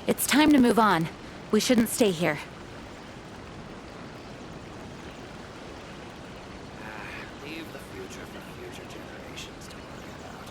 It's time to move on. We shouldn't stay here. Leave the future for future generations to worry about.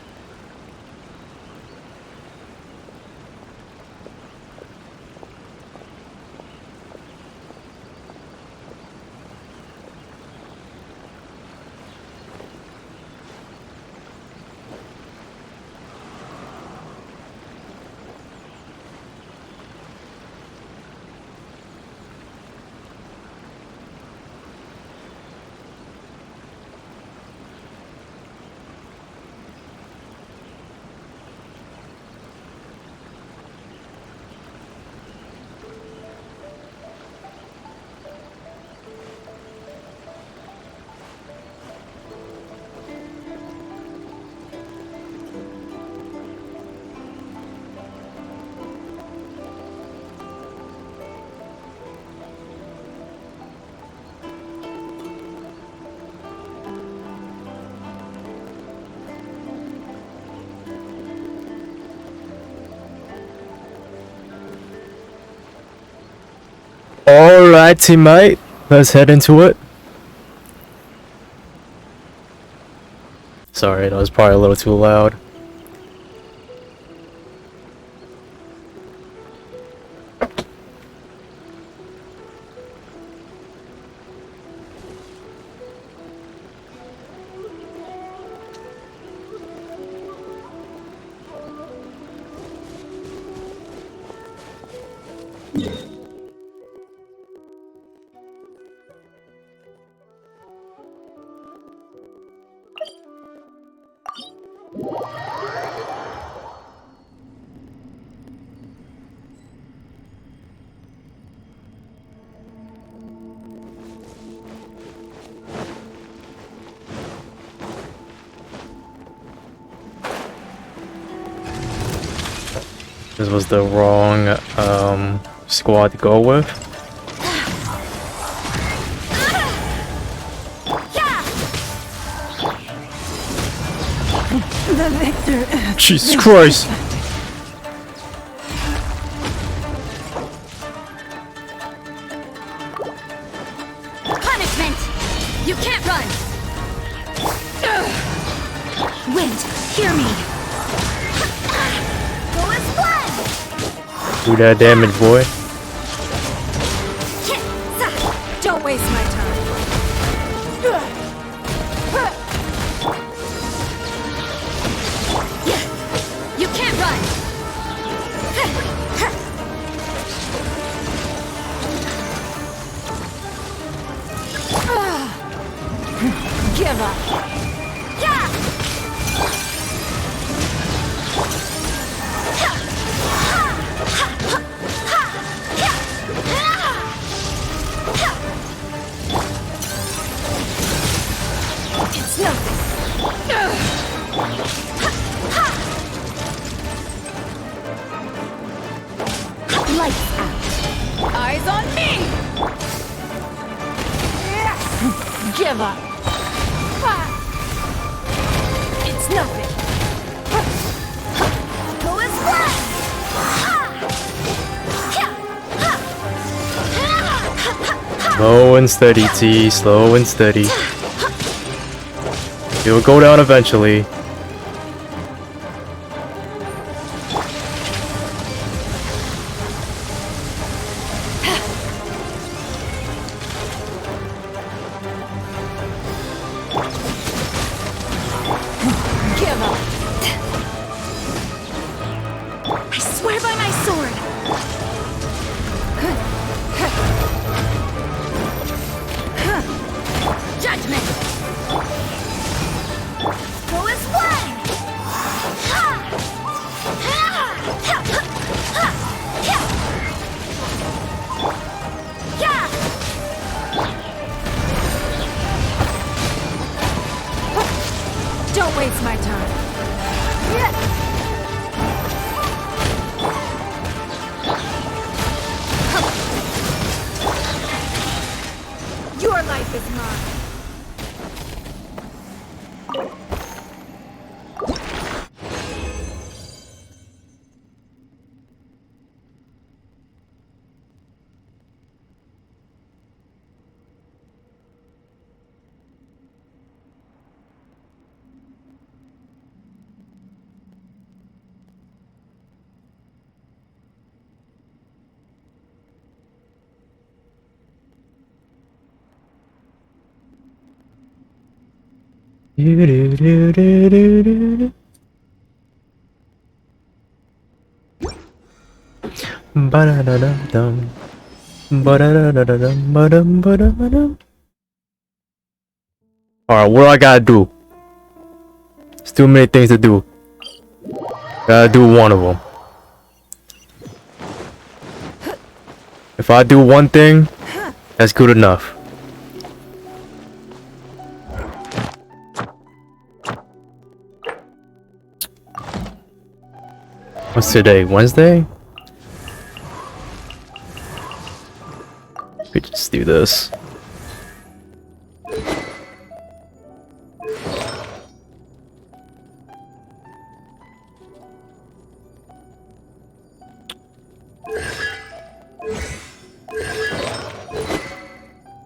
Alright, teammate, let's head into it. Sorry, that was probably a little too loud. This was the wrong squad to go with. The victor. Jesus Christ! Punishment! You can't run! Wind, hear me. Do that damage, boy. Don't waste my time. You can't run. Give up. It's nothing. Lights out. Eyes on me. Give up. It's nothing. Go as planned. Slow and steady, T. Slow and steady. You'll go down eventually. Give up. I swear by my sword. Judgment. Go as planned. Don't waste my time. Your life is mine. Ba-da-da-dum-dum. Ba-da-da-da-dum. Ba-dum, ba-dum, ba-dum. Alright, what do I gotta do? There's too many things to do. Gotta do one of them. If I do one thing, that's good enough. What's today? Wednesday? We just do this.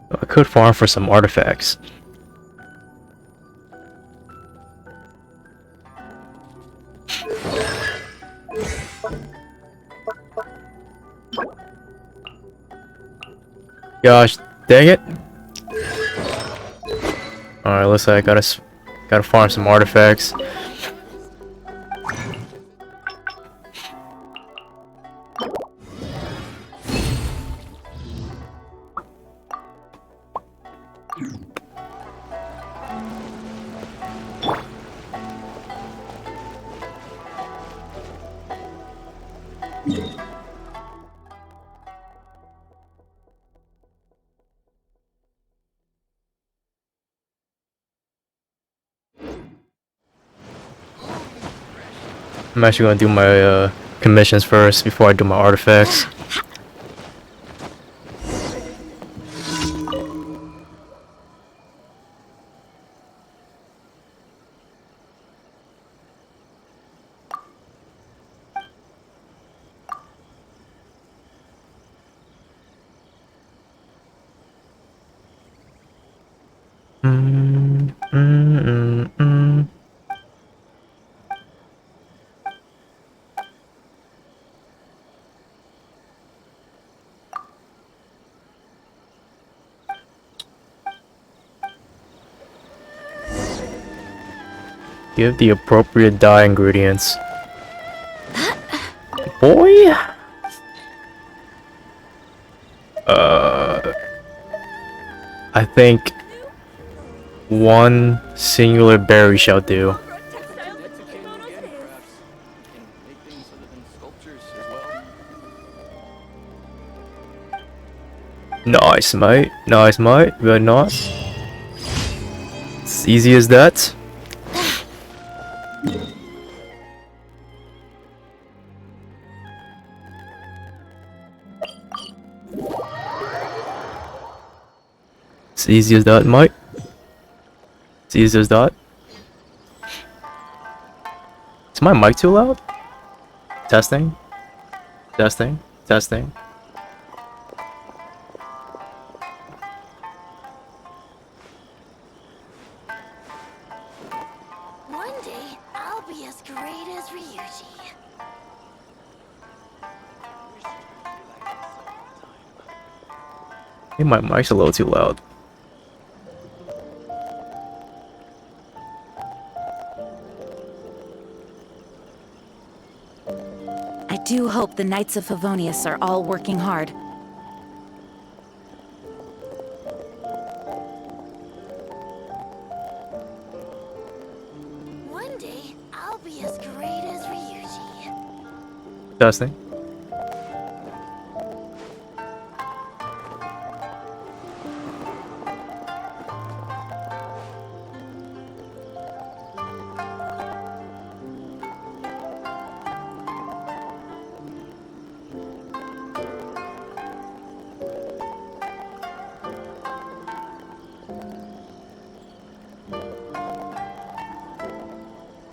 I could farm for some artifacts. Gosh, dang it! All right, looks like I gotta farm some artifacts. I'm actually gonna do my commissions first before I do my artifacts. Give the appropriate dye ingredients. Boy! I think one singular berry shall do. Nice, mate. Nice, mate. Very nice. It's easy as that. It's easy as that, mate. It's easy as that. Is my mic too loud? Testing. Testing. Testing. One day, I'll be as great as Ryuji. I think my mic's a little too loud. I do hope the Knights of Favonius are all working hard. One day, I'll be as great as Ryuji. Testing.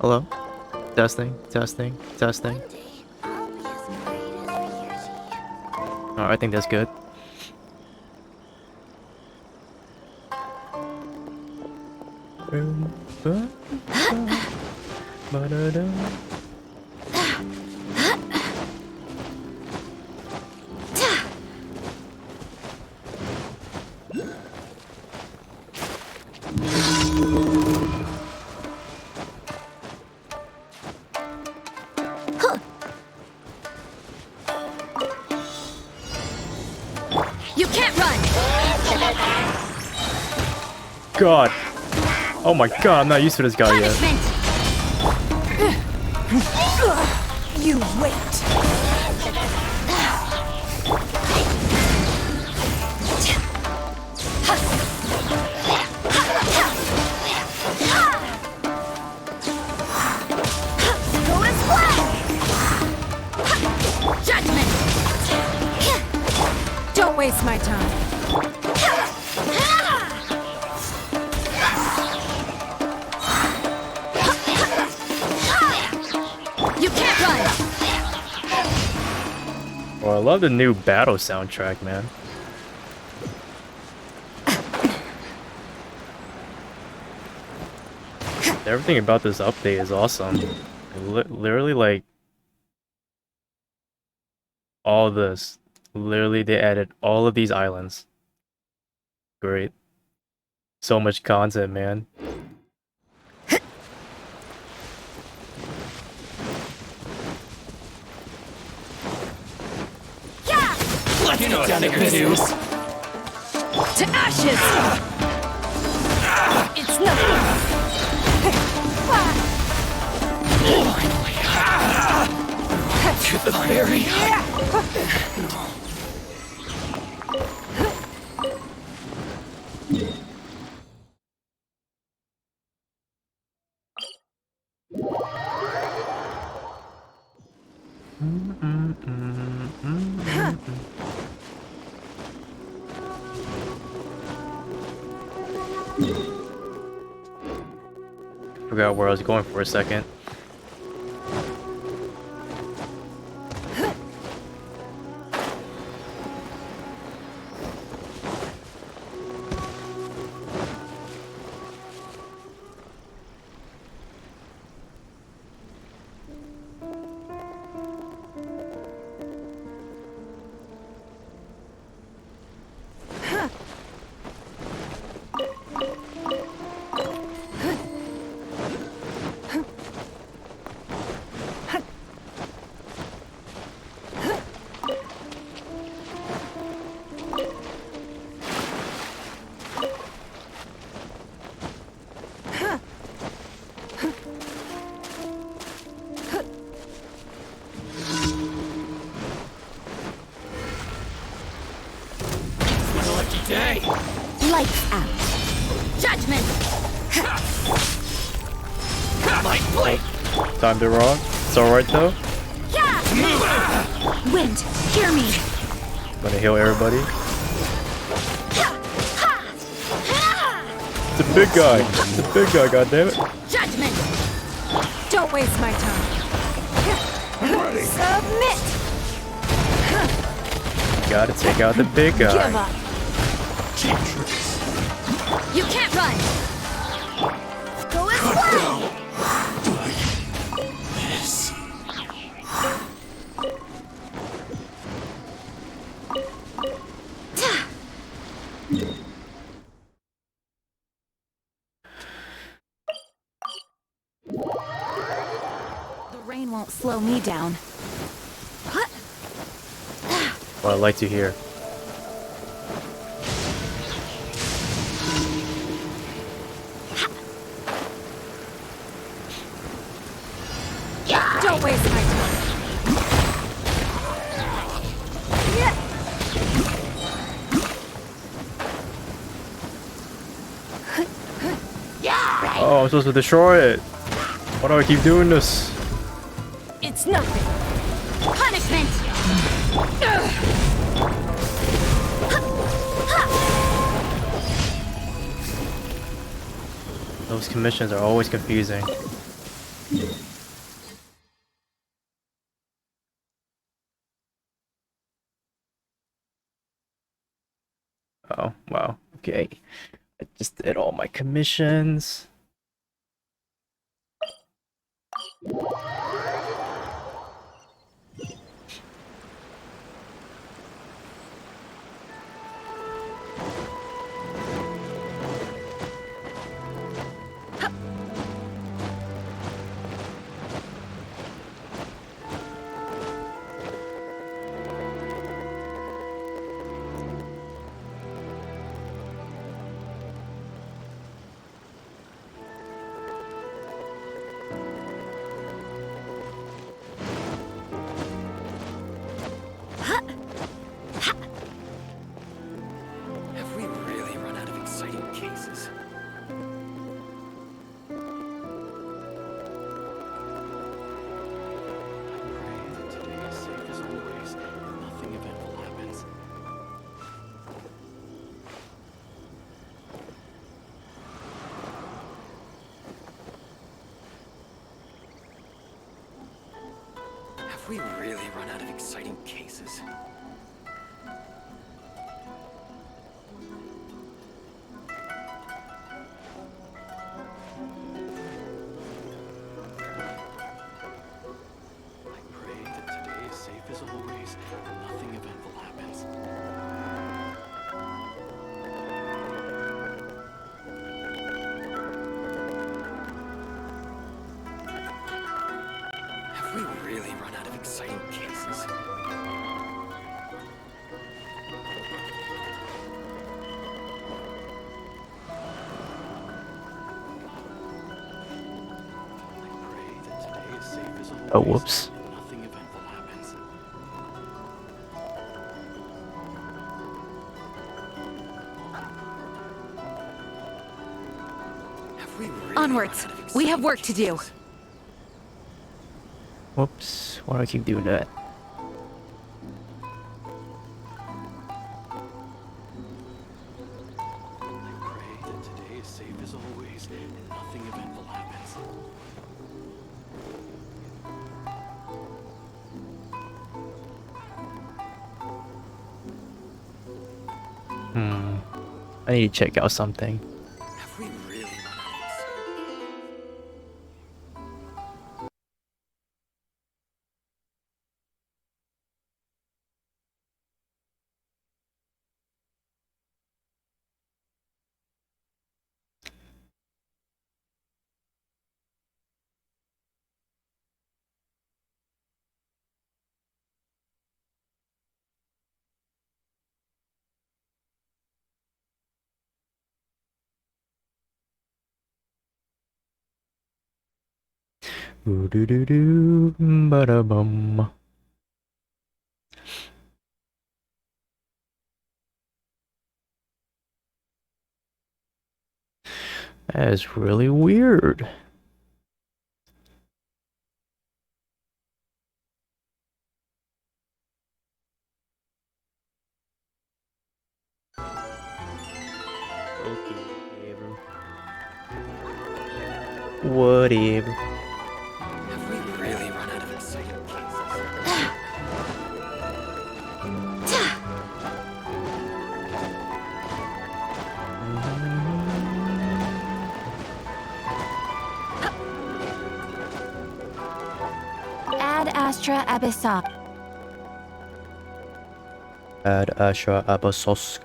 Hello? Testing, testing, testing. One day, I'll be as great as Ryuji. Alright, I think that's good. You can't run! God! Oh my god, I'm not used to this guy yet. Punishment! You wait. Go as planned! Judgment! Don't waste my time. You can't run! Oh, I love the new battle soundtrack, man. Everything about this update is awesome. Literally, like, all this. Literally, they added all of these islands. Great. So much content, man. You know what figures this. To ashes! It's nothing! To the very. Forgot where I was going for a second. Lights out. Judgment! My blade! Time to rock. It's alright though. Yeah! Wind, hear me. Gonna heal everybody. It's a big guy. It's a big guy, goddammit. Judgment! Don't waste my time. Submit! Gotta take out the big Give guy. up. You can't run. Go as well. The rain won't slow me down. What I'd like to hear. Don't waste my time. Oh, I'm supposed to destroy it. Why do I keep doing this? It's nothing. Punishment! Those commissions are always confusing. Oh, wow. Okay. I just did all my commissions. Have we really run out of exciting cases? Have we really run out of exciting cases? I pray that today is safe as always and nothing eventful happens. Have we really run out of exciting cases? I pray that today is safe as always Oh, whoops. and nothing eventful happens. Have we really Onwards. run out of We have exciting work to do. cases? Whoops. Why do I keep doing that? I pray that today is safe as always and nothing eventful happens. I need to check out something. Have we really run out of exciting Ooh, doo doo doo, bada bum. That is really weird. Okay, whatever. Have we really run out of exciting cases? Ad Astra Abyssop. Ad Astra Abyssos.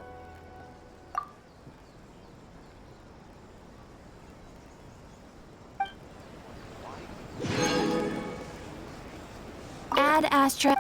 Ad Astra.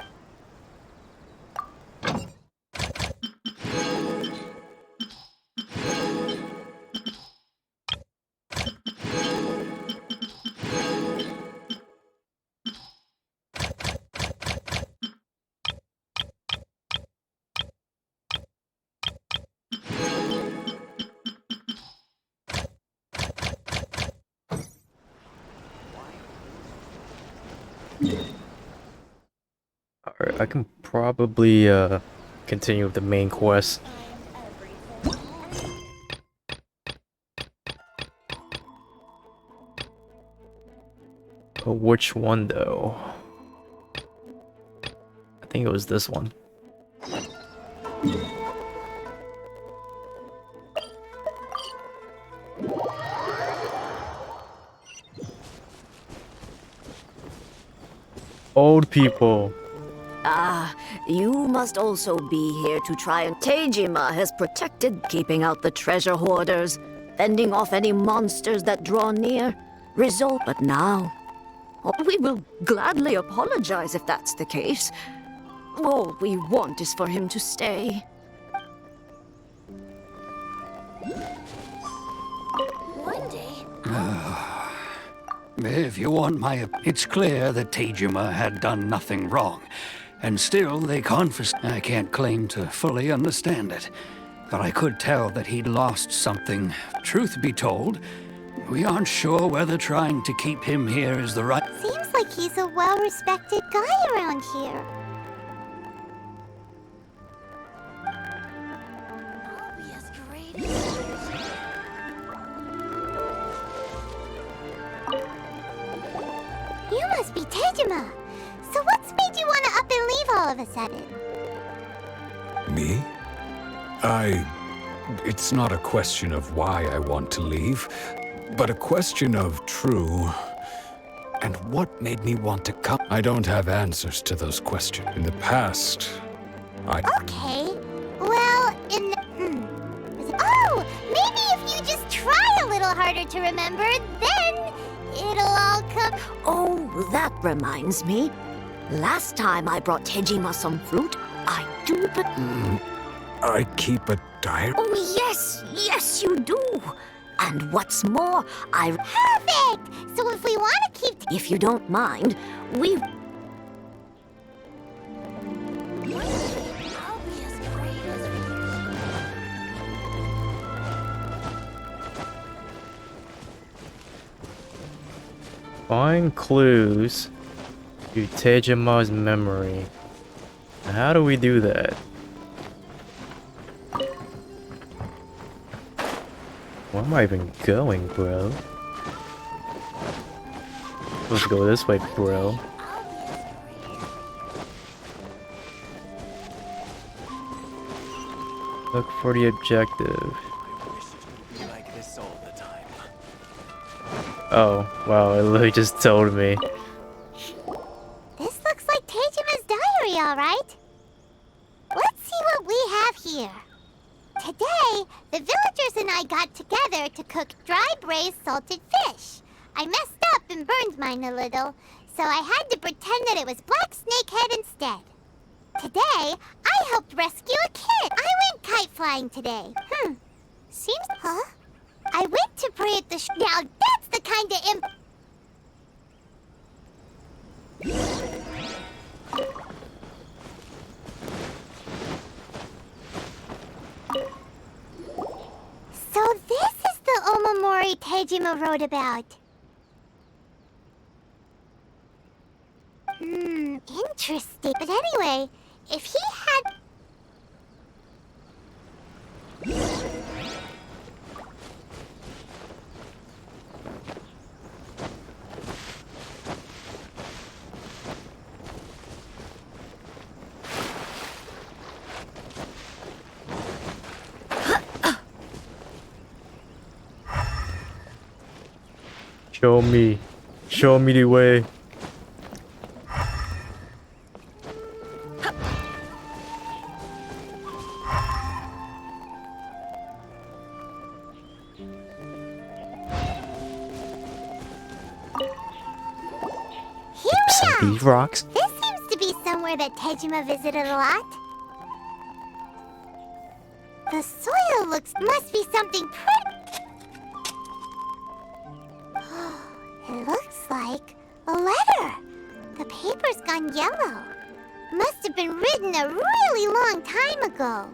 Alright, I can probably continue with the main quest. But which one though? I think it was this one. Old people. Ah, you must also be here to try and... Tejima has protected, keeping out the treasure hoarders, fending off any monsters that draw near. But now... we will gladly apologize if that's the case. All we want is for him to stay. One day, If you want my... It's clear that Tejima had done nothing wrong. And still, they confiscated. I can't claim to fully understand it. But I could tell that he'd lost something. Truth be told, we aren't sure whether trying to keep him here is the right... seems like he's a well-respected guy around here. I'll be as great as... You must be Tejima. So what's made you want to up and leave all of a sudden? Me? It's not a question of why I want to leave, but a question of true. And what made me want to come? I don't have answers to those questions. In the past, Okay. Well, in the... Oh! Maybe if you just try a little harder to remember, then it'll all come... Oh, that reminds me. Last time I brought Tejima some fruit, I do but... I keep a diary. Oh, yes, you do. And what's more, Perfect! So if we want to keep... if you don't mind, we... I'll be as great as... Find clues to Tejima's memory. How do we do that? Where am I even going, bro? Let's go this way, bro. Look for the objective. I wish it could be like this all the time. Oh, wow, it literally just told me. This looks like Tejima's diary, all right. Let's see what we have here. Today, the villagers and I got together to cook dry braised salted fish. I messed up and burned mine a little, so I had to pretend that it was black snakehead instead. Today, I helped rescue a kid. I went kite flying today. Seems... Huh? I went to pray at the Now that's the kind of So this is the Omamori story Tejima wrote about. Interesting. But anyway, if he had... Show me the way. Here we are! These rocks. This seems to be somewhere that Tejima visited a lot. The soil must be something pretty. It looks like a letter. The paper's gone yellow. Must have been written a really long time ago.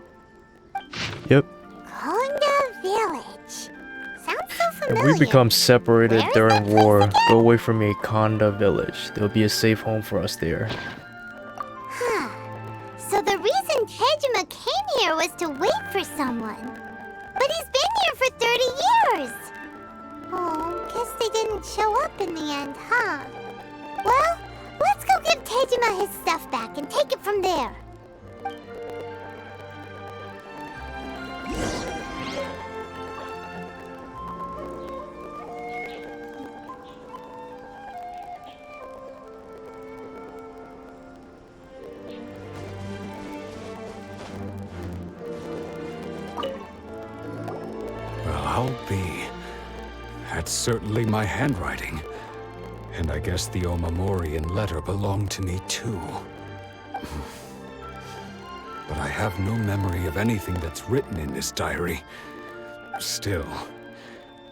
Yep. Konda Village. Sounds so If familiar. we become separated Where is during that place war, again? go away from Akonda village. There'll be a safe home for us there. Huh. So the reason Tejima came here was to wait for someone. But he's been here for 30 years. Oh, guess they didn't show up in the end, huh? Well, let's go give Tejima his stuff back and take it from there. Well, I'll be. That's certainly my handwriting. And I guess the Omamorian letter belonged to me too. But I have no memory of anything that's written in this diary. Still,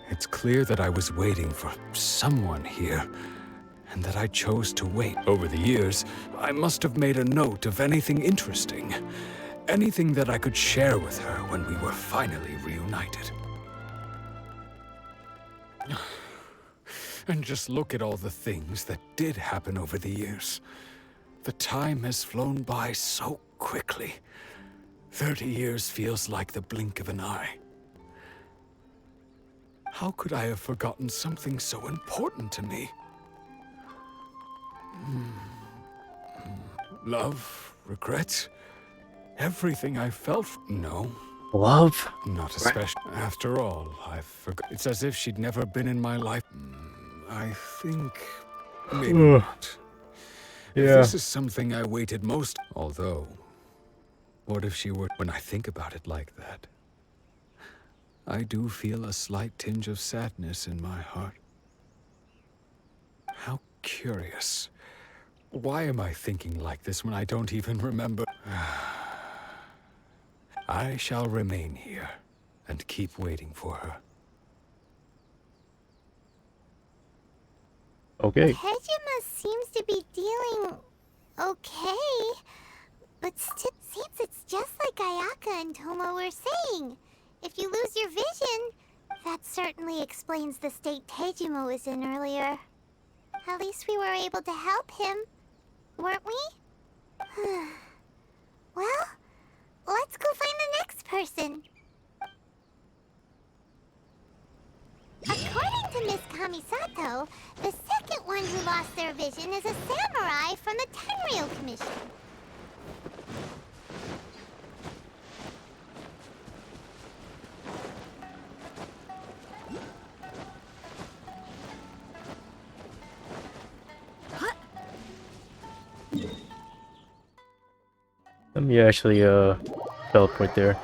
it's clear that I was waiting for someone here, and that I chose to wait. Over the years, I must have made a note of anything interesting. Anything that I could share with her when we were finally reunited. And just look at all the things that did happen over the years. The time has flown by so quickly. 30 years feels like the blink of an eye. How could I have forgotten something so important to me? Love, regret, everything I felt. No, Love? not especially. After all, I forgot. It's as if she'd never been in my life. I think maybe Ugh. not. Yeah. If this is something I waited most. Although, what if she were? When I think about it like that, I do feel a slight tinge of sadness in my heart. How curious. Why am I thinking like this when I don't even remember? I shall remain here and keep waiting for her. Okay. Tejima seems to be dealing okay, but still seems it's just like Ayaka and Toma were saying. If you lose your vision, that certainly explains the state Tejima was in earlier. At least we were able to help him, weren't we? Well, let's go find the next person. According to Miss Kamisato, the second one who lost their vision is a samurai from the Tenryou Commission. Let me actually teleport there.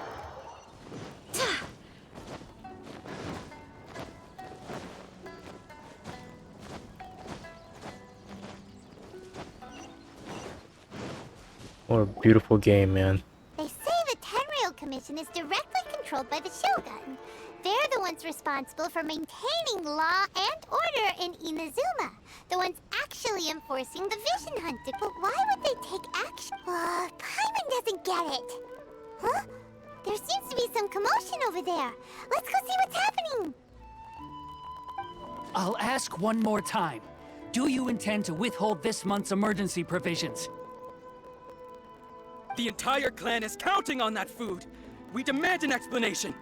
What a beautiful game, man. They say the Tenryou Commission is directly controlled by the Shogun. They're the ones responsible for maintaining law and order in Inazuma. The ones actually enforcing the vision hunting. But why would they take action? Paimon doesn't get it. Huh? There seems to be some commotion over there. Let's go see what's happening. I'll ask one more time. Do you intend to withhold this month's emergency provisions? The entire clan is counting on that food. We demand an explanation.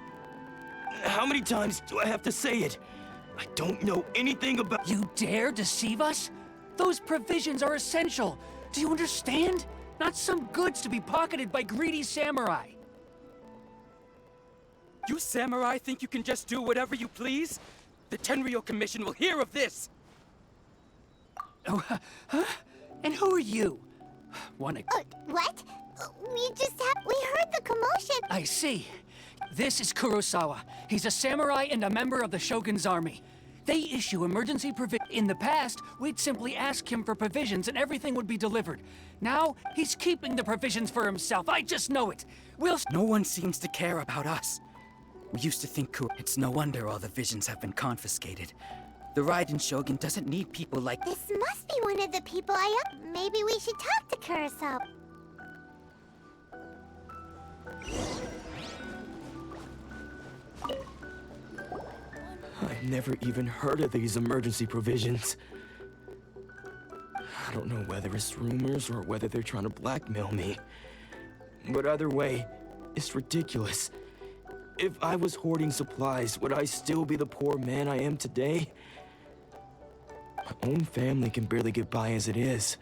How many times do I have to say it? I don't know anything about— You dare deceive us? Those provisions are essential. Do you understand? Not some goods to be pocketed by greedy samurai. You samurai think you can just do whatever you please? The Tenryou Commission will hear of this! Oh, huh? And who are you? Wanna... What? We heard the commotion. I see. This is Kurosawa. He's a samurai and a member of the Shogun's army. They issue emergency provisions. In the past, we'd simply ask him for provisions and everything would be delivered. Now, he's keeping the provisions for himself. I just know it. No one seems to care about us. We used to think it's no wonder all the visions have been confiscated. The Raiden Shogun doesn't need people like— This must be one of the people Maybe we should talk to Kurosawa. I've never even heard of these emergency provisions. I don't know whether it's rumors or whether they're trying to blackmail me. But either way, it's ridiculous. If I was hoarding supplies, would I still be the poor man I am today? My own family can barely get by as it is.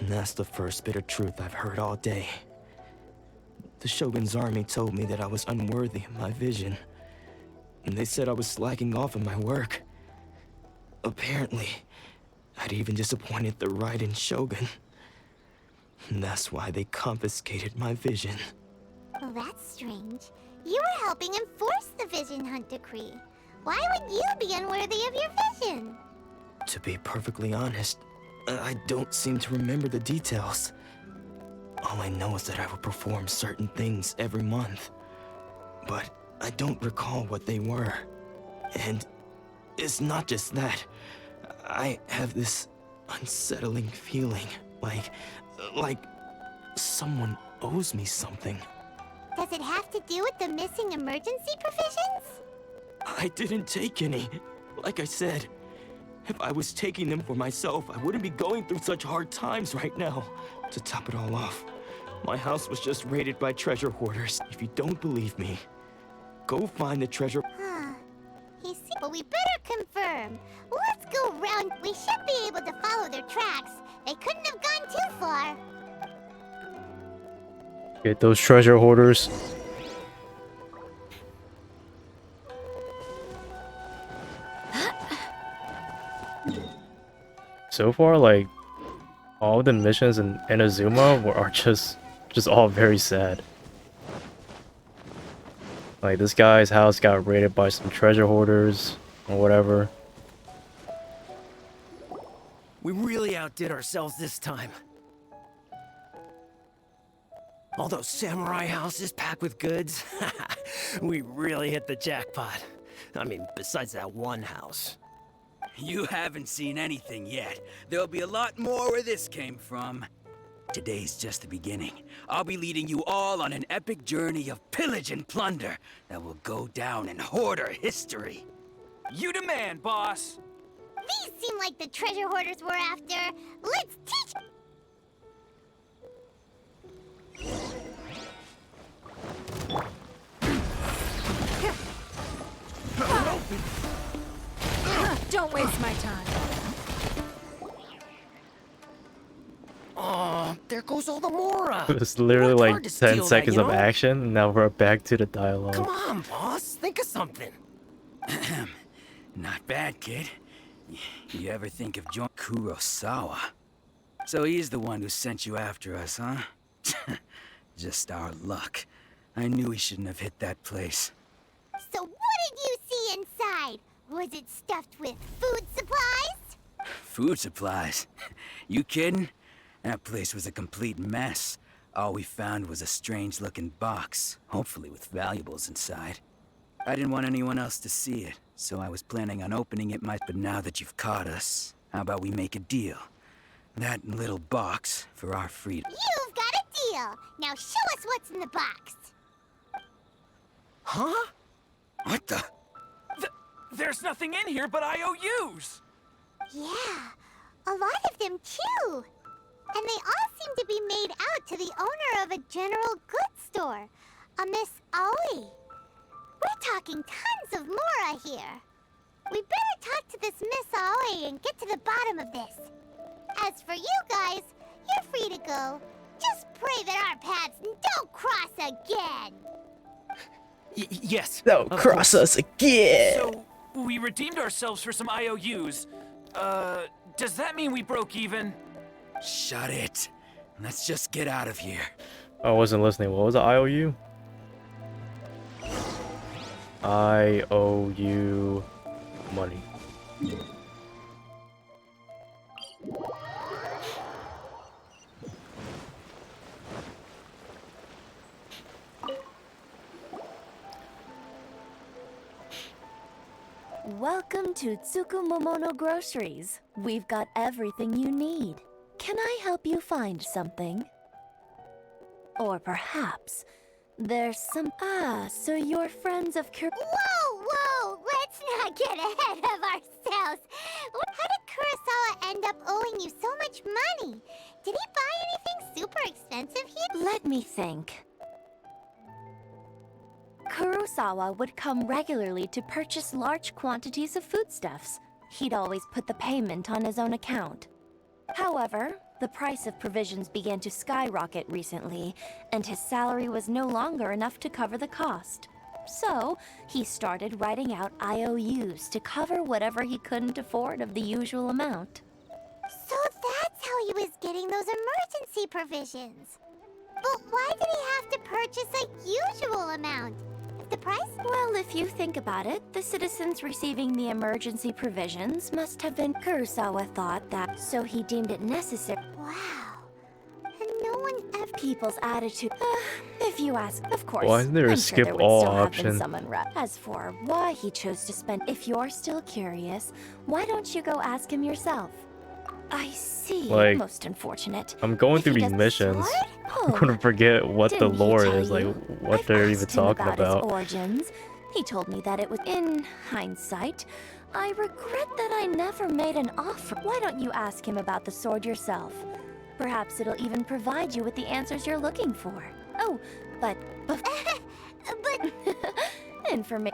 And that's the first bit of truth I've heard all day. The Shogun's army told me that I was unworthy of my vision. And they said I was slacking off in my work. Apparently, I'd even disappointed the Raiden Shogun. And that's why they confiscated my vision. Well, that's strange. You were helping enforce the Vision Hunt Decree. Why would you be unworthy of your vision? To be perfectly honest, I don't seem to remember the details. All I know is that I would perform certain things every month. But I don't recall what they were. And it's not just that. I have this unsettling feeling, like someone owes me something. Does it have to do with the missing emergency provisions? I didn't take any. Like I said, if I was taking them for myself, I wouldn't be going through such hard times right now. To top it all off, my house was just raided by treasure hoarders. If you don't believe me, go find the treasure. But we better confirm. Let's go around. We should be able to follow their tracks. They couldn't have gone too far. Get those treasure hoarders. So far, like, all the missions in Inazuma are just all very sad. Like, this guy's house got raided by some treasure hoarders or whatever. We really outdid ourselves this time. All those samurai houses packed with goods. We really hit the jackpot. I mean, besides that one house. You haven't seen anything yet. There'll be a lot more where this came from. Today's just the beginning. I'll be leading you all on an epic journey of pillage and plunder that will go down in hoarder history. You demand, boss. These seem like the treasure hoarders we're after. Let's teach. Don't waste my time. Oh, there goes all the Mora. It's literally Worked like hard to 10 steal that, seconds you of know? action, and now we're back to the dialogue. Come on, boss. Think of something. Not bad, kid. You ever think of John Kurosawa? So he's the one who sent you after us, huh? Just our luck. I knew he shouldn't have hit that place. So what did you see inside? Was it stuffed with food supplies? Food supplies? You kidding? That place was a complete mess. All we found was a strange-looking box, hopefully with valuables inside. I didn't want anyone else to see it, so I was planning on opening it But now that you've caught us, how about we make a deal? That little box for our freedom. You've got a deal. Now show us what's in the box. Huh? What the? There There's nothing in here but IOUs! Yeah, a lot of them too. And they all seem to be made out to the owner of a general goods store, a Miss Aoi. We're talking tons of Mora here. We better talk to this Miss Aoi and get to the bottom of this. As for you guys, you're free to go. Just pray that our paths don't cross again. Yes. Don't cross us again. So, we redeemed ourselves for some IOUs. Does that mean we broke even? Shut it. Let's just get out of here. I wasn't listening. What was it? IOU? I owe you money. Welcome to Tsukumomono Groceries. We've got everything you need. Can I help you find something? Or perhaps there's some... Ah, so you're friends of Whoa! Let's not get ahead of ourselves. How did Kurosawa end up owing you so much money? Did he buy anything super expensive here? Let me think. Kurosawa would come regularly to purchase large quantities of foodstuffs. He'd always put the payment on his own account. However, the price of provisions began to skyrocket recently, and his salary was no longer enough to cover the cost. So, he started writing out IOUs to cover whatever he couldn't afford of the usual amount. So that's how he was getting those emergency provisions. But why did he have to purchase a usual amount? If the price... Well, if you think about it, the citizens receiving the emergency provisions must have been... Kurosawa thought that, so he deemed it necessary. Wow. And no one ever... People's attitude... if you ask, of course, Why isn't there a I'm skip sure there all would still option? Have been someone As for why he chose to spend... If you're still curious, why don't you go ask him yourself? I see. Like, Most unfortunate. I'm going If through he these does missions. sword? I'm gonna forget what the Didn't he lore tell is, like you? what I've they're even asked him talking about. about. His origins. He told me that it was... In hindsight, I regret that I never made an offer. Why don't you ask him about the sword yourself? Perhaps it'll even provide you with the answers you're looking for. Oh, but... But...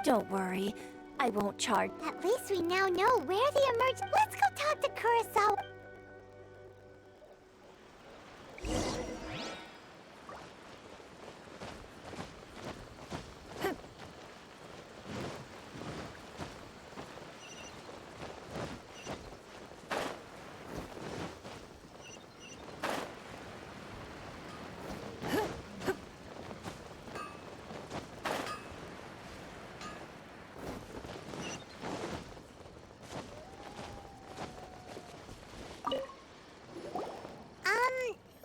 Don't worry. I won't charge... At least we now know where the Let's go talk to Kurosawa.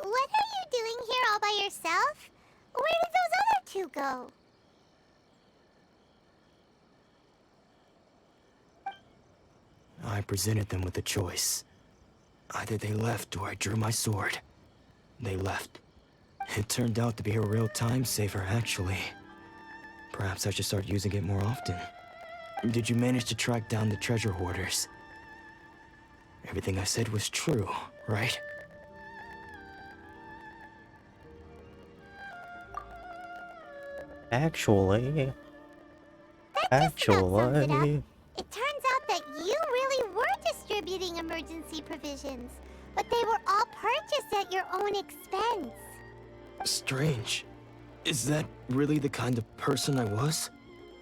What are you doing here all by yourself? Where did those other two go? I presented them with a choice. Either they left or I drew my sword. They left. It turned out to be a real time saver, actually. Perhaps I should start using it more often. Did you manage to track down the treasure hoarders? Everything I said was true, right? Actually, That just about sums it up. It turns out that you really were distributing emergency provisions, but they were all purchased at your own expense. Strange. Is that really the kind of person I was?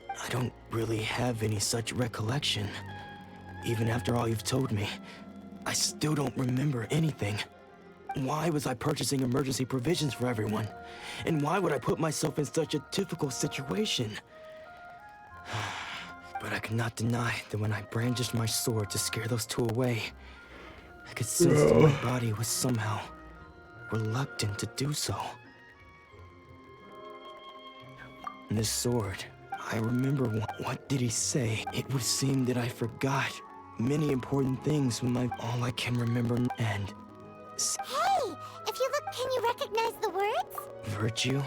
I don't really have any such recollection. Even after all you've told me, I still don't remember anything. Why was I purchasing emergency provisions for everyone? And why would I put myself in such a difficult situation? But I cannot deny that when I brandished my sword to scare those two away, I could sense that my body was somehow reluctant to do so. And this sword, I remember what did he say? It would seem that I forgot many important things when all I can remember and... Hey! If you look, can you recognize the words? Virtue?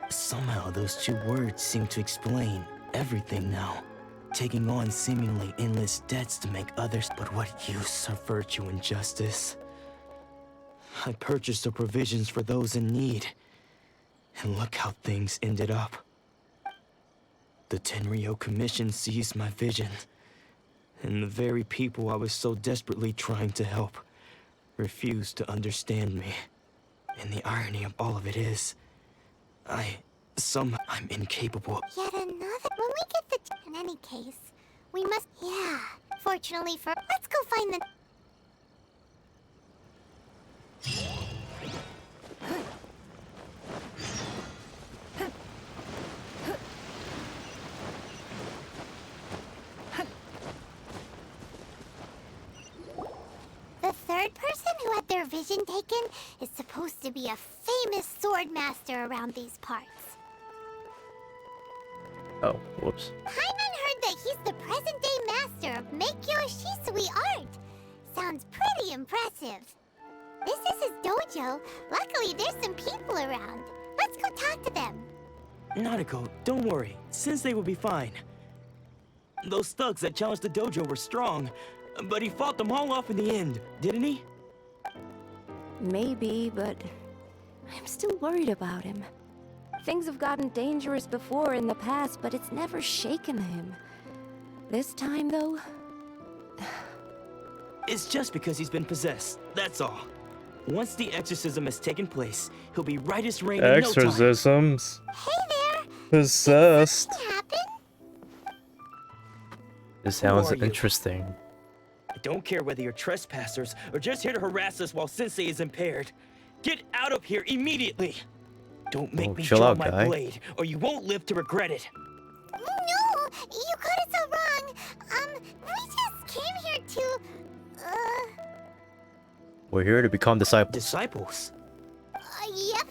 Somehow those two words seem to explain everything now. taking on seemingly endless debts to make others. But what use of virtue and justice? I purchased the provisions for those in need, and look how things ended up. The Tenryo Commission seized my vision, and the very people I was so desperately trying to help refused to understand me. And the irony of all of it is, I'm incapable. Yet another. When we get the. In any case, we must. Yeah. Fortunately for. Let's go find the. The third person who had their vision taken is supposed to be a famous sword master around these parts. Oh, whoops. Paimon heard that he's the present-day master of Meikyo Shisui art. Sounds pretty impressive. This is his dojo. Luckily, there's some people around. Let's go talk to them. Nanako, don't worry. Sensei will be fine. Those thugs that challenged the dojo were strong, but he fought them all off in the end, didn't he? Maybe, but I'm still worried about him. Things have gotten dangerous before in the past, but it's never shaken him. This time, though... It's just because he's been possessed, that's all. Once the exorcism has taken place, he'll be right as rain in no time. Exorcisms. Hey there. Possessed. What happened? This sounds Who are you? interesting. I don't care whether you're trespassers or just here to harass us while Sensei is impaired. Get out of here immediately! Don't make me chill draw out, my guy. blade, or you won't live to regret it. No, you got it so wrong. We just came here to, We're here to become disciples. Disciples? Yep.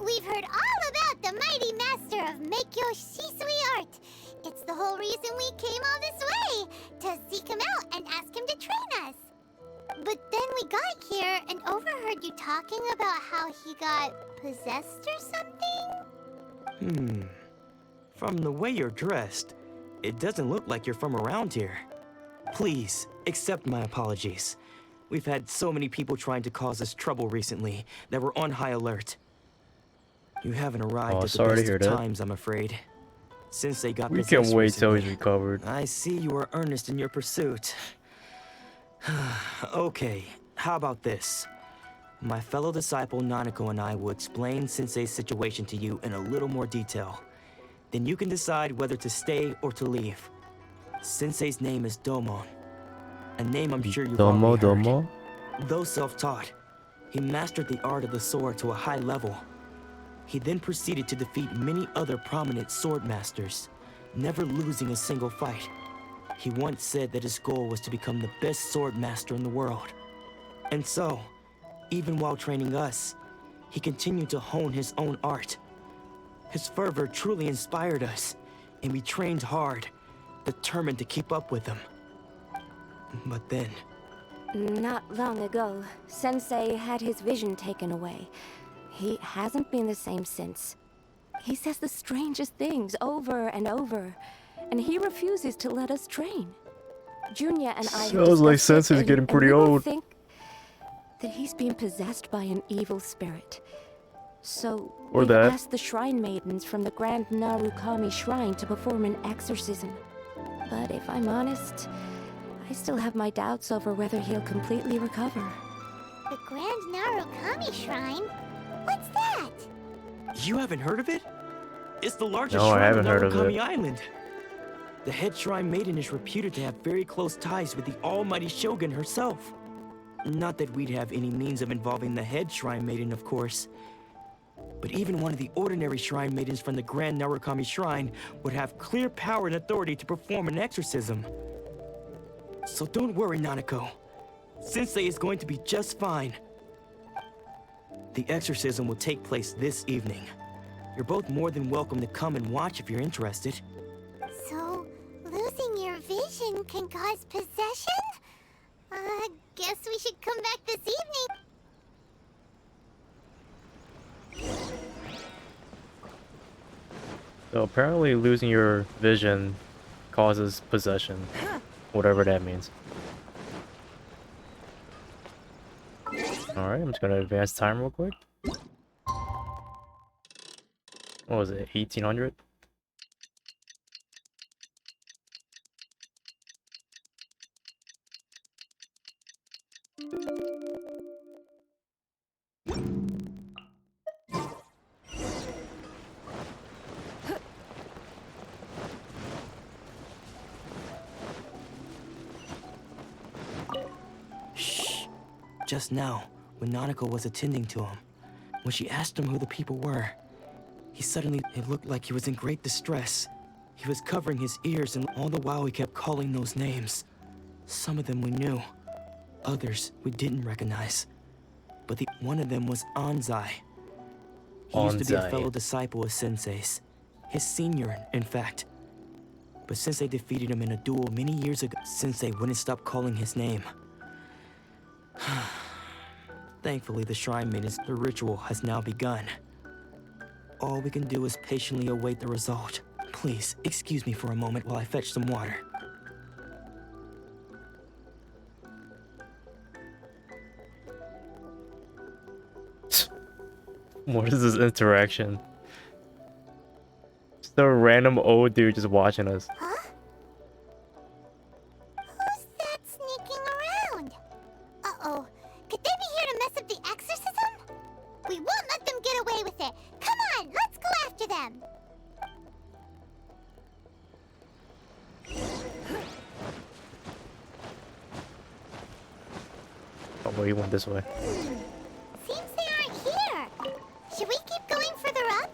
We've heard all about the mighty master of Meikyo Shisui art. It's the whole reason we came all this way, to seek him out and ask him to train us. But then we got here and overheard you talking about how he got possessed or something? From the way you're dressed, it doesn't look like you're from around here. Please, accept my apologies. We've had so many people trying to cause us trouble recently that we're on high alert. You haven't arrived at the sorry to best hear of that. times, I'm afraid. Since they got We possessed can wait till he's recently, recovered. I see you are earnest in your pursuit. Okay, how about this? My fellow disciple Nanako and I will explain Sensei's situation to you in a little more detail. Then you can decide whether to stay or to leave. Sensei's name is Domon, a name I'm sure you've already heard. Domo? Though self-taught, he mastered the art of the sword to a high level. He then proceeded to defeat many other prominent sword masters, never losing a single fight. He once said that his goal was to become the best sword master in the world. And so, even while training us, he continued to hone his own art. His fervor truly inspired us, and we trained hard, determined to keep up with him. But then... Not long ago, Sensei had his vision taken away. He hasn't been the same since. He says the strangest things over and over, and he refuses to let us train. Junya and I have Sounds like discussed it, Sensei's getting and pretty we both old. think that he's being possessed by an evil spirit. So Or we that. asked the shrine maidens from the Grand Narukami Shrine to perform an exorcism. But if I'm honest, I still have my doubts over whether he'll completely recover. The Grand Narukami Shrine? What's that? You haven't heard of it? It's the largest No, I shrine on haven't heard of Narukami it. Island. The head shrine maiden is reputed to have very close ties with the almighty Shogun herself. Not that we'd have any means of involving the head shrine maiden, of course. But even one of the ordinary shrine maidens from the Grand Narukami Shrine would have clear power and authority to perform an exorcism. So don't worry, Nanako. Sensei is going to be just fine. The exorcism will take place this evening. You're both more than welcome to come and watch if you're interested. So, losing your vision can cause possession? Guess we should come back this evening. So apparently losing your vision causes possession. Whatever that means. Alright, I'm just gonna advance time real quick. What was it, 1800? Shh. Just now, when Nanako was attending to him, when she asked him who the people were, it looked like he was in great distress. He was covering his ears, and all the while he kept calling those names. Some of them we knew, others we didn't recognize. But one of them was Anzai. He used to be a fellow disciple of Sensei's. His senior, in fact. But Sensei defeated him in a duel many years ago. Sensei wouldn't stop calling his name. Thankfully, the shrine the ritual has now begun. All we can do is patiently await the result. Please, excuse me for a moment while I fetch some water. What is this interaction? Just a random old dude just watching us. Huh? Who's that sneaking around? Uh-oh. Could they be here to mess up the exorcism? We won't let them get away with it. Come on, let's go after them. Oh, well, he went this way. Seems they aren't here. Should we keep going further up?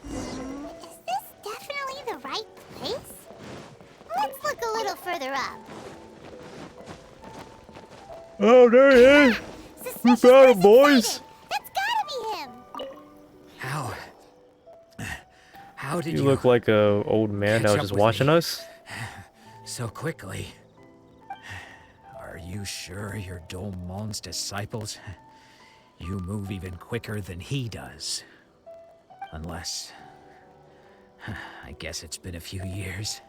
Is this definitely the right place? Let's look a little further up. Oh, there he is! We found him, boys! That's gotta be him! How did You look like a old man that was catch just up with watching me us. so quickly? Are you sure you're Domon's disciples? You move even quicker than he does. Unless... I guess it's been a few years.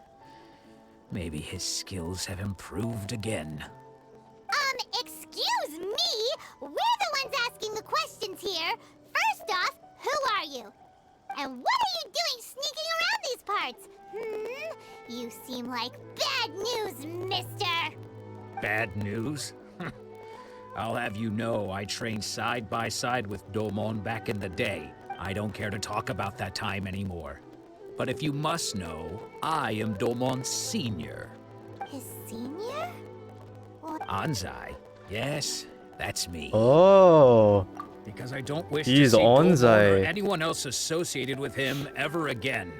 Maybe his skills have improved again. Excuse me? We're the ones asking the questions here. First off, who are you? And what are you doing sneaking around these parts? You seem like bad news, mister. Bad news? I'll have you know I trained side by side with Domon back in the day. I don't care to talk about that time anymore. But if you must know, I am Domon's senior. His senior? Anzai. Yes, that's me. Oh. Because I don't wish He's to see Domon Anzai. or anyone else associated with him ever again.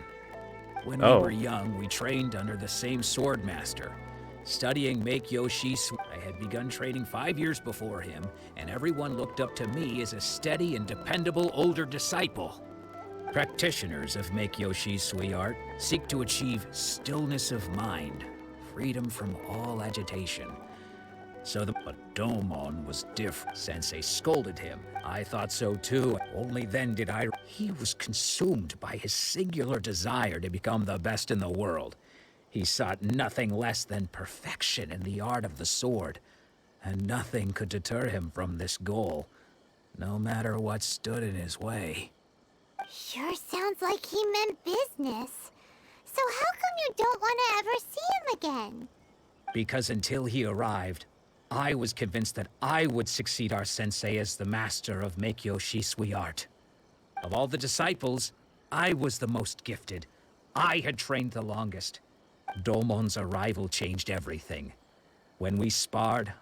When we were young, we trained under the same sword master. Studying Make-Yoshi, I had begun training 5 years before him, and everyone looked up to me as a steady and dependable older disciple. Practitioners of Make-Yoshi Sui art seek to achieve stillness of mind, freedom from all agitation. But Domon was different. Sensei scolded him. I thought so too. Only then did I... He was consumed by his singular desire to become the best in the world. He sought nothing less than perfection in the art of the sword, and nothing could deter him from this goal, no matter what stood in his way. Sure sounds like he meant business. So how come you don't want to ever see him again? Because until he arrived, I was convinced that I would succeed our sensei as the master of Make-Yoshi Sui art. Of all the disciples, I was the most gifted. I had trained the longest. Domon's arrival changed everything. When we sparred,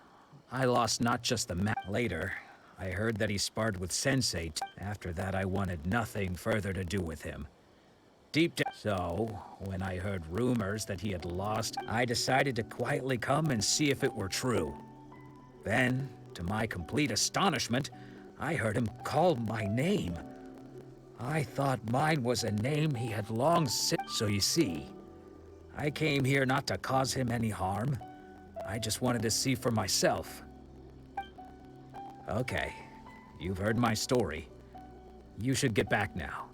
I lost not just the Later, I heard that he sparred with Sensei. After that, I wanted nothing further to do with him. Deep down. So, when I heard rumors that he had lost, I decided to quietly come and see if it were true. Then, to my complete astonishment, I heard him call my name. I thought mine was a name he had long So you see, I came here not to cause him any harm. I just wanted to see for myself. Okay, you've heard my story. You should get back now.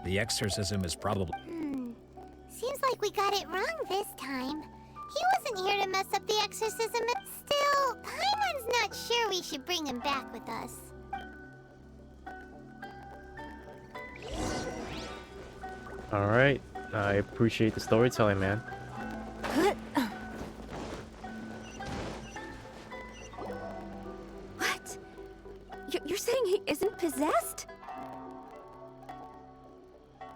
The exorcism is probably... Seems like we got it wrong this time. He wasn't here to mess up the exorcism. Still, Paimon's not sure we should bring him back with us. Alright, I appreciate the storytelling, man. What? You're saying he isn't possessed?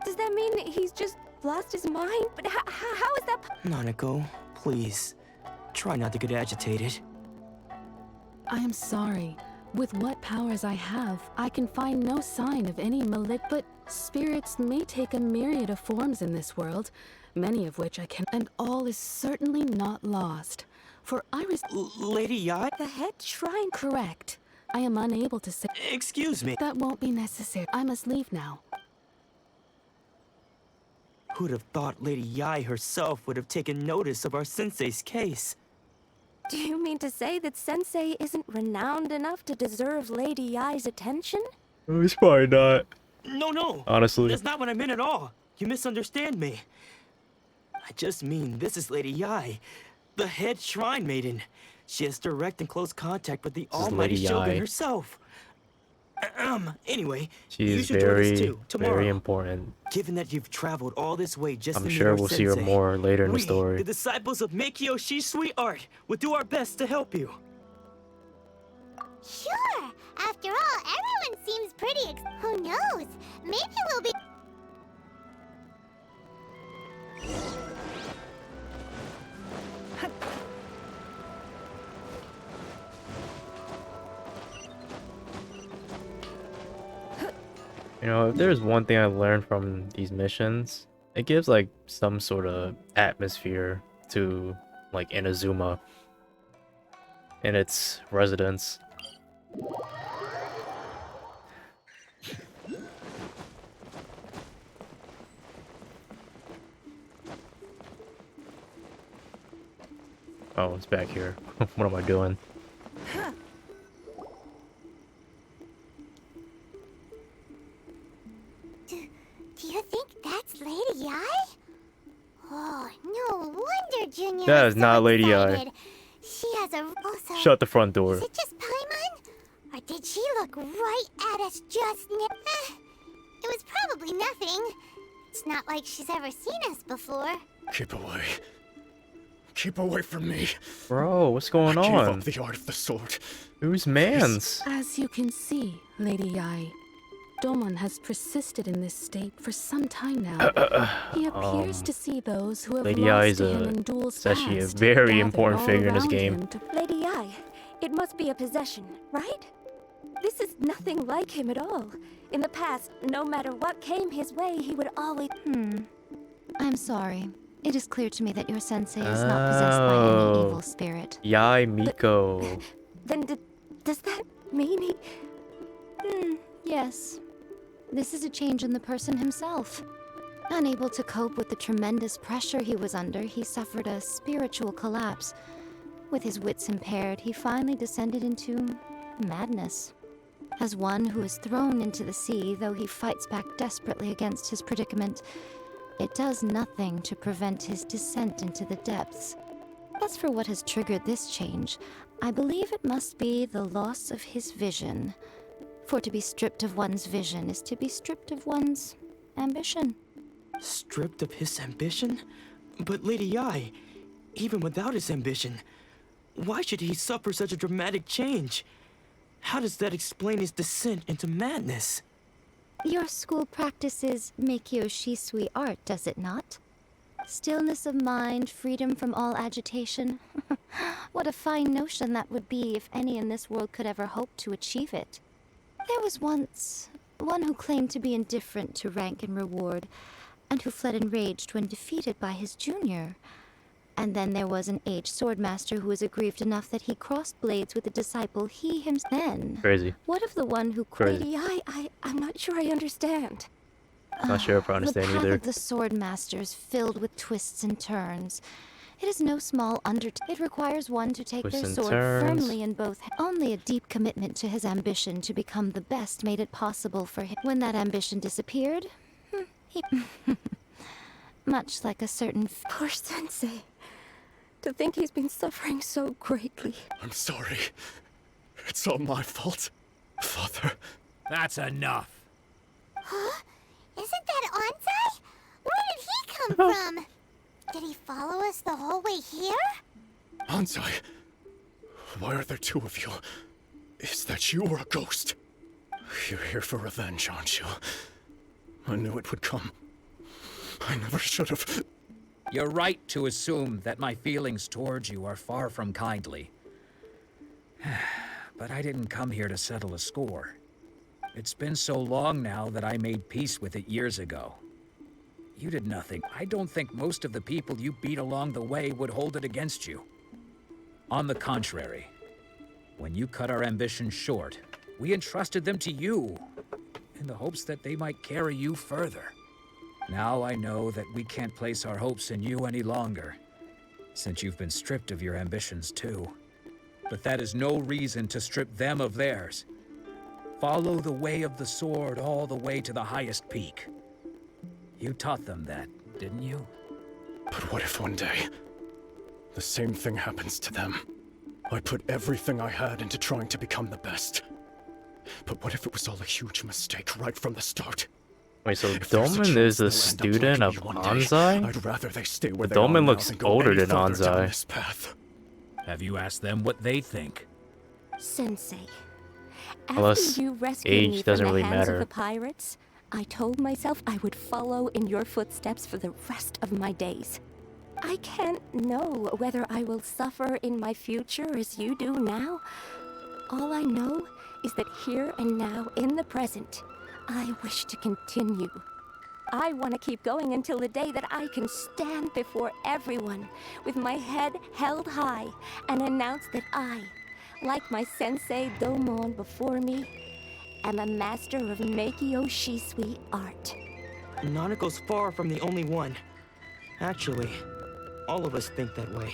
Does that mean he's just lost his mind? But how is that? Nanako, please. Try not to get agitated. I am sorry. With what powers I have, I can find no sign of any but spirits may take a myriad of forms in this world, many of which I can, and all is certainly not lost. For Lady Yai? The head shrine. Correct. I am unable to say. Excuse me. That won't be necessary. I must leave now. Who'd have thought Lady Yai herself would have taken notice of our sensei's case? Do you mean to say that Sensei isn't renowned enough to deserve Lady Yai's attention? Oh, he's probably not. No. Honestly. That's not what I meant at all. You misunderstand me. I just mean this is Lady Yai, the head shrine maiden. She has direct and close contact with the almighty Shogun herself. Anyway, she you is should join us too, tomorrow. very important. Given that you've traveled all this way just I'm to meet sure our we'll see her sensei, more later in the we, story. the disciples of Meikyo Shisui Art, will do our best to help you. Sure. After all, everyone seems pretty who knows? Maybe we'll be... You know, if there's one thing I learned from these missions, it gives like some sort of atmosphere to like Inazuma and its residents. Oh, it's back here. What am I doing? Do you think that's Lady Yai? Oh, no wonder Junior That was is not so Lady Yai. excited. She has a... Also, Shut the front door. Is it just Paimon? Or did she look right at us just now? It was probably nothing. It's not like she's ever seen us before. Keep away. Keep away from me. Bro, what's going I gave on? up the art of the sword. Who's mans? As you can see, Lady Yai, Domon has persisted in this state for some time now. He appears to see those who have Lady Yai lost is to him in duels actually a past very gathered important all figure in this around game. him to- Lady Yai, it must be a possession, right? This is nothing like him at all. In the past, no matter what came his way, he would always... I'm sorry. It is clear to me that your sensei is not possessed by any evil spirit. Yai Miko. Then does that mean he... Yes. This is a change in the person himself. Unable to cope with the tremendous pressure he was under, he suffered a spiritual collapse. With his wits impaired, he finally descended into madness. As one who is thrown into the sea, though he fights back desperately against his predicament, it does nothing to prevent his descent into the depths. As for what has triggered this change, I believe it must be the loss of his vision. For to be stripped of one's vision is to be stripped of one's ambition. Stripped of his ambition? But Lady Yai, even without his ambition, why should he suffer such a dramatic change? How does that explain his descent into madness? Your school practices Meikyo Shisui art, does it not? Stillness of mind, freedom from all agitation. What a fine notion that would be if any in this world could ever hope to achieve it. There was once one who claimed to be indifferent to rank and reward, and who fled enraged when defeated by his junior. And then there was an aged swordmaster who was aggrieved enough that he crossed blades with a disciple he himself. Then, Crazy. what of the one who... Crazy. Lady, I'm not sure I understand. Not sure if I understand the path either. of the swordmaster is filled with twists and turns. It is no small undertaking. It requires one to take Twists their and sword turns. firmly in both hands. Only a deep commitment to his ambition to become the best made it possible for him. When that ambition disappeared, He... much like a certain... Poor sensei. To think he's been suffering so greatly. I'm sorry. It's all my fault, Father. That's enough. Huh? Isn't that Anzai? Where did he come from? Did he follow us the whole way here? Anzai, why are there two of you? Is that you or a ghost? You're here for revenge, aren't you? I knew it would come. I never should have. You're right to assume that my feelings towards you are far from kindly. But I didn't come here to settle a score. It's been so long now that I made peace with it years ago. You did nothing. I don't think most of the people you beat along the way would hold it against you. On the contrary, when you cut our ambitions short, we entrusted them to you, in the hopes that they might carry you further. Now I know that we can't place our hopes in you any longer, since you've been stripped of your ambitions too. But that is no reason to strip them of theirs. Follow the way of the sword all the way to the highest peak. You taught them that, didn't you? But what if one day, the same thing happens to them? I put everything I had into trying to become the best. But what if it was all a huge mistake right from the start? Wait, so If there's Dolmen chance is a they'll end up student like of me one day, Anzai? I'd rather they stay where The they are Dolmen now looks than go older any than further down Anzai. this path. Have you asked them what they think? Sensei, Unless after you rescued age me doesn't from the really hands matter. of the pirates, I told myself I would follow in your footsteps for the rest of my days. I can't know whether I will suffer in my future as you do now. All I know is that here and now, in the present, I wish to continue. I want to keep going until the day that I can stand before everyone with my head held high and announce that I, like my sensei Domon before me, am a master of Meikyo Shisui art. Nanako's far from the only one. Actually, all of us think that way.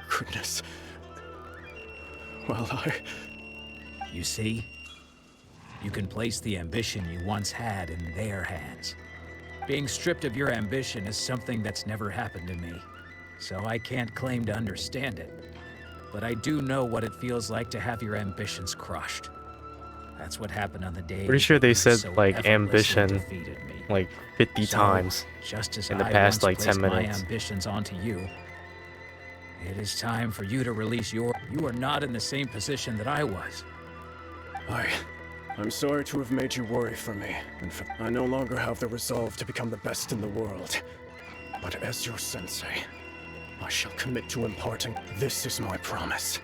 Goodness. Well, You see? You can place the ambition you once had in their hands. Being stripped of your ambition is something that's never happened to me, so I can't claim to understand it. But I do know what it feels like to have your ambitions crushed. That's what happened on the day. Pretty sure they you said so like effortlessly ambition defeated me. like 50 So, times just as in the I past once like placed 10 minutes. my ambitions onto you, it is time for you to release your. You are not in the same position that I was. I'm sorry to have made you worry for me. I no longer have the resolve to become the best in the world. But as your sensei, I shall commit to imparting. This is my promise.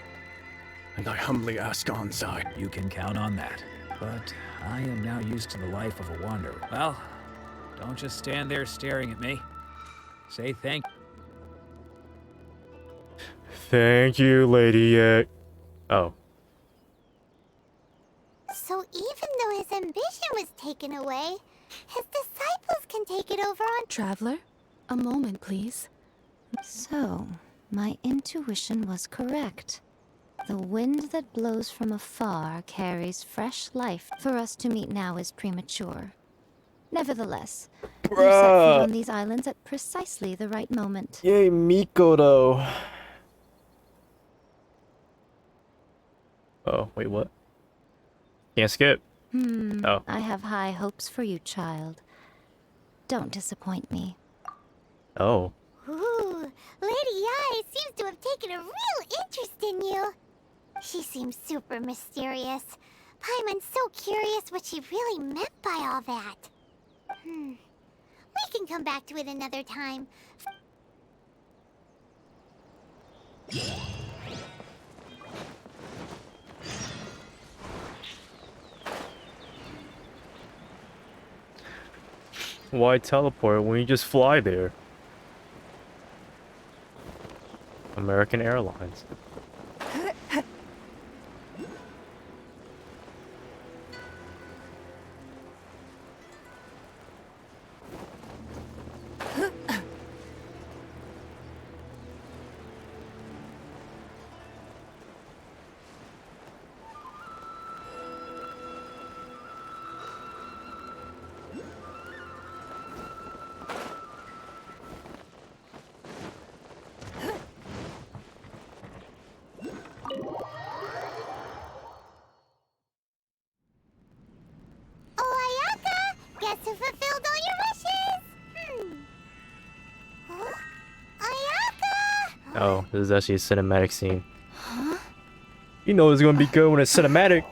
And I humbly ask Anzai. You can count on that. But I am now used to the life of a wanderer. Well, don't just stand there staring at me. Say thank you. Thank you, Lady Yak. Oh. So even though his ambition was taken away, his disciples can take it over on... Traveler, a moment, please. So, my intuition was correct. The wind that blows from afar carries fresh life. For us to meet now is premature. Nevertheless, you set foot on these islands at precisely the right moment. Yay, Miko though. Oh, wait, what? Can't skip. Oh. I have high hopes for you, child. Don't disappoint me. Oh. Ooh, Lady Ai seems to have taken a real interest in you. She seems super mysterious. Paimon's so curious what she really meant by all that. We can come back to it another time. Why teleport when you just fly there? American Airlines. to fulfill all your wishes. Huh? Ayaka! Oh, this is actually a cinematic scene. You know it's gonna be good when it's cinematic.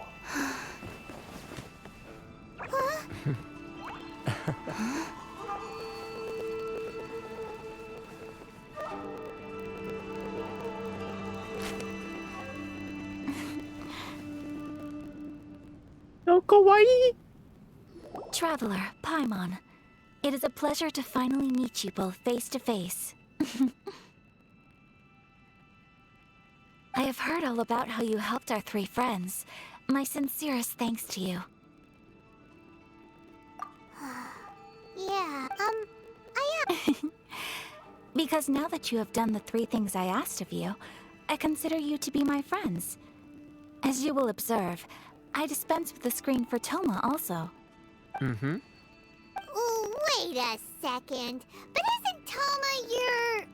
Oh, kawaii! Traveler, Paimon, it is a pleasure to finally meet you both face to face. I have heard all about how you helped our three friends. My sincerest thanks to you. Yeah, Because now that you have done the 3 things I asked of you, I consider you to be my friends. As you will observe, I dispense with the screen for Toma also. Mm-hmm. Wait a second. But isn't Toma your,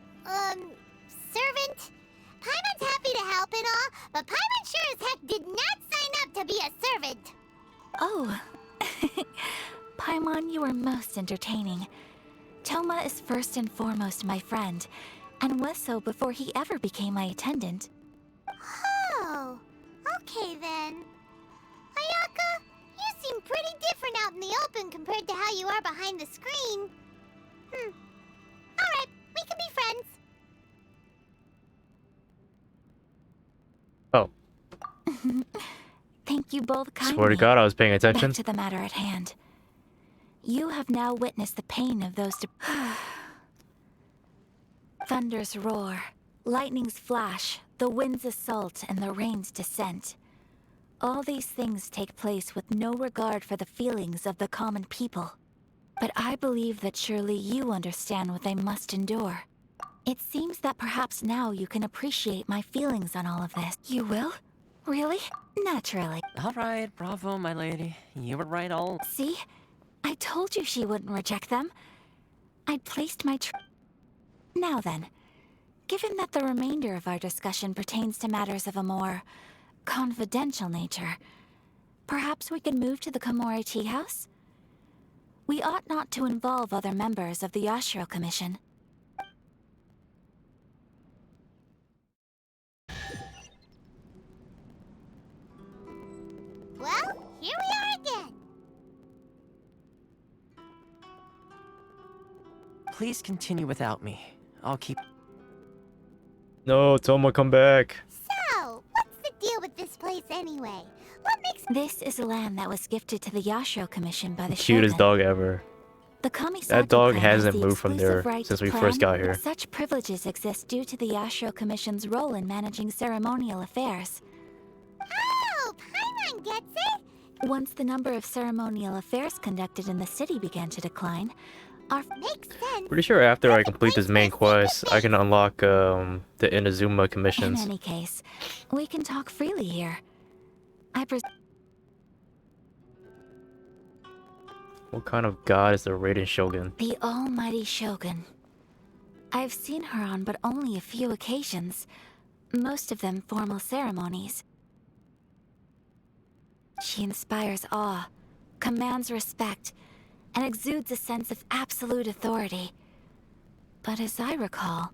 servant? Paimon's happy to help and all, but Paimon sure as heck did not sign up to be a servant. Oh. Paimon, you are most entertaining. Toma is first and foremost my friend, and was so before he ever became my attendant. Oh, okay then. Ayaka, you seem pretty different out in the open compared to how you are behind the screen. Alright, we can be friends. Oh. Thank you both kindly. Swear to God, I was paying attention. Back to the matter at hand. You have now witnessed the pain of those thunders roar, lightnings flash, the winds assault, and the rain's descent. All these things take place with no regard for the feelings of the common people. But I believe that surely you understand what they must endure. It seems that perhaps now you can appreciate my feelings on all of this. You will? Really? Naturally. Alright, bravo, my lady. You were right all... See? I told you she wouldn't reject them. I'd placed my Now then, given that the remainder of our discussion pertains to matters of a more confidential nature, perhaps we could move to the Komori Tea House? We ought not to involve other members of the Yashiro Commission. Well, here we are again. Please continue without me. I'll keep... No, Toma, come back. So, what's the deal with this place anyway? What makes... This is a land that was gifted to the Yashiro Commission by the Cutest Shogun. dog ever. The Kamisato That dog clan has hasn't the moved from exclusive there right since to we plan, first got here. Such privileges exist due to the Yashiro Commission's role in managing ceremonial affairs. Oh, Paimon gets it. Once the number of ceremonial affairs conducted in the city began to decline, our... Makes sense. Pretty sure after I complete this main quest, I can unlock the Inazuma In commissions. any case, we can talk freely here. What kind of god is the Raiden Shogun? The almighty Shogun. I've seen her on but only a few occasions, most of them formal ceremonies. She inspires awe, commands respect, and exudes a sense of absolute authority. But as I recall,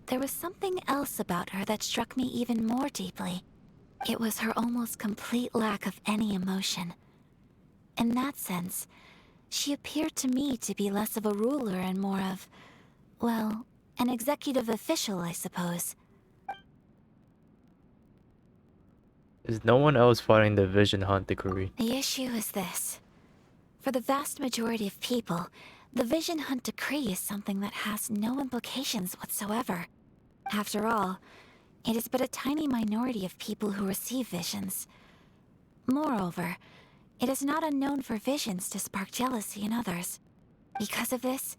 there was something else about her that struck me even more deeply. It was her almost complete lack of any emotion. In that sense, she appeared to me to be less of a ruler and more of, well, an executive official, I suppose. Is no one else fighting the Vision Hunt decree? The issue is this. For the vast majority of people, the Vision Hunt decree is something that has no implications whatsoever. After all, it is but a tiny minority of people who receive visions. Moreover, it is not unknown for visions to spark jealousy in others. Because of this,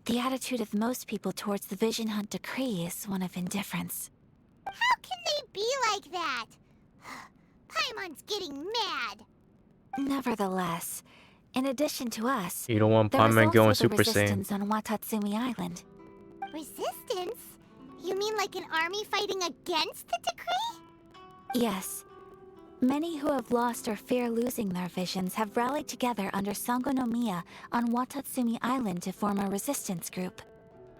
the attitude of most people towards the Vision Hunt decree is one of indifference. How can they be like that? Paimon's getting mad. Nevertheless, in addition to us, You don't want there is Paimon going also Super the Saiyan. resistance on Watatsumi Island. Resistance? You mean like an army fighting against the decree? Yes. Many who have lost or fear losing their visions have rallied together under Sangonomiya on Watatsumi Island to form a resistance group.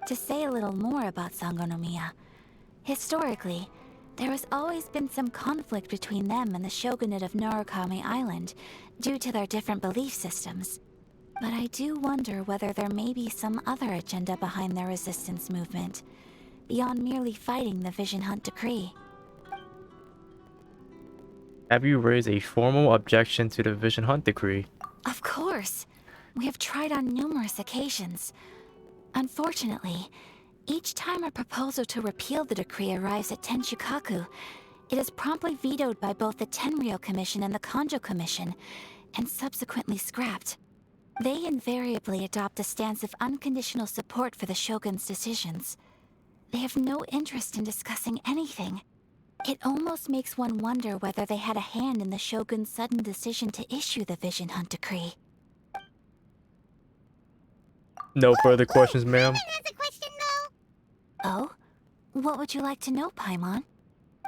To say a little more about Sangonomiya, historically, there has always been some conflict between them and the shogunate of Narukami Island due to their different belief systems. But I do wonder whether there may be some other agenda behind their resistance movement, beyond merely fighting the Vision Hunt decree. Have you raised a formal objection to the Vision Hunt decree? Of course. We have tried on numerous occasions. Unfortunately, each time a proposal to repeal the decree arrives at Tenshukaku, it is promptly vetoed by both the Tenryou Commission and the Kanjo Commission, and subsequently scrapped. They invariably adopt a stance of unconditional support for the Shogun's decisions. They have no interest in discussing anything. It almost makes one wonder whether they had a hand in the Shogun's sudden decision to issue the Vision Hunt decree. No further questions, ma'am. That's a question, though. Oh? What would you like to know, Paimon?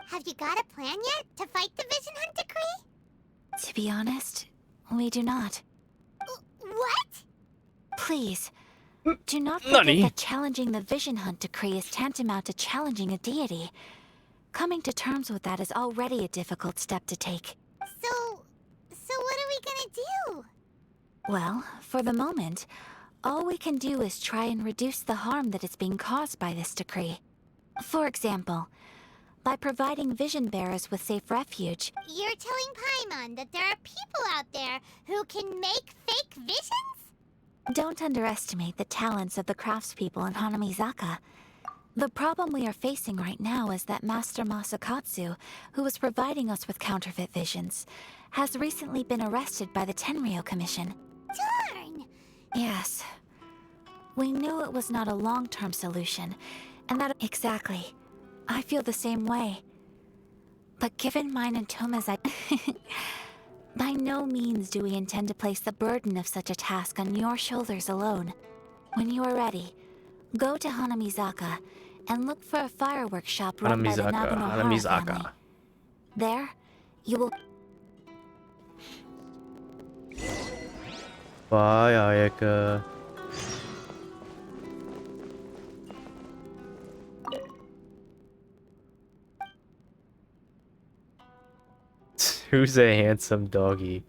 Have you got a plan yet to fight the Vision Hunt decree? To be honest, we do not. What? Please, do not forget that challenging the Vision Hunt decree is tantamount to challenging a deity. Coming to terms with that is already a difficult step to take. So what are we gonna do? Well, for the moment, all we can do is try and reduce the harm that is being caused by this decree. For example, by providing vision bearers with safe refuge. You're telling Paimon that there are people out there who can make fake visions? Don't underestimate the talents of the craftspeople in Hanamizaka. The problem we are facing right now is that Master Masakatsu, who was providing us with counterfeit visions, has recently been arrested by the Tenryou Commission. Darn! Yes. We knew it was not a long-term solution, and that— Exactly. I feel the same way. But given mine and Toma's by no means do we intend to place the burden of such a task on your shoulders alone. When you are ready, go to Hanamizaka and look for a fireworks shop run by the Naganohara family. There, you will— Bye, Ayaka. Who's a handsome doggy?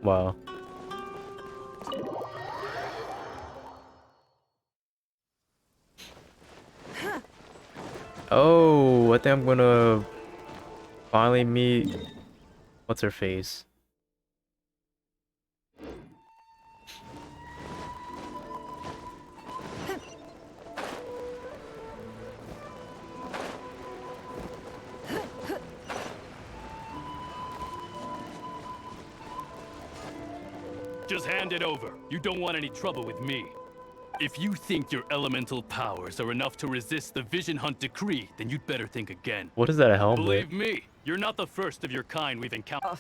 Wow. Oh, I think I'm gonna finally meet— what's her face? Just hand it over. You don't want any trouble with me. If you think your elemental powers are enough to resist the Vision Hunt decree, then you'd better think again. What is that, a helmet? Believe me, you're not the first of your kind we've encountered.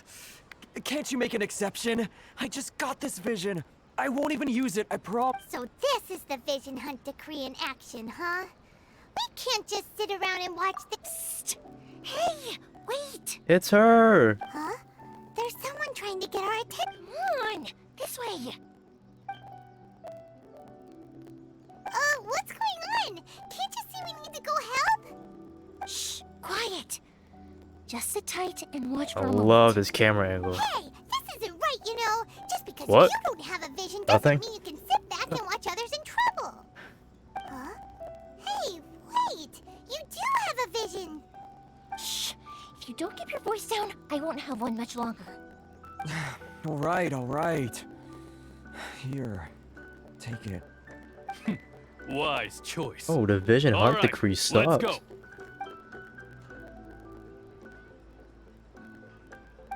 Can't you make an exception? I just got this vision. I won't even use it, I promise. So this is the Vision Hunt decree in action, huh? We can't just sit around and watch the— Psst! Hey, wait! It's her! Huh? There's someone trying to get our attention. Come on, this way. What's going on? Can't you see we need to go help? Shh, quiet. Just sit tight and watch for a moment. I love this camera angle. Hey, this isn't right, you know. Just because What? you don't have a vision doesn't Nothing? mean you can sit back and watch others in trouble. Huh? Hey, wait! You do have a vision! Shh! If you don't keep your voice down, I won't have one much longer. All right. Here, take it. Wise choice. Oh, the Vision All Hunt right, decree let's sucks. go.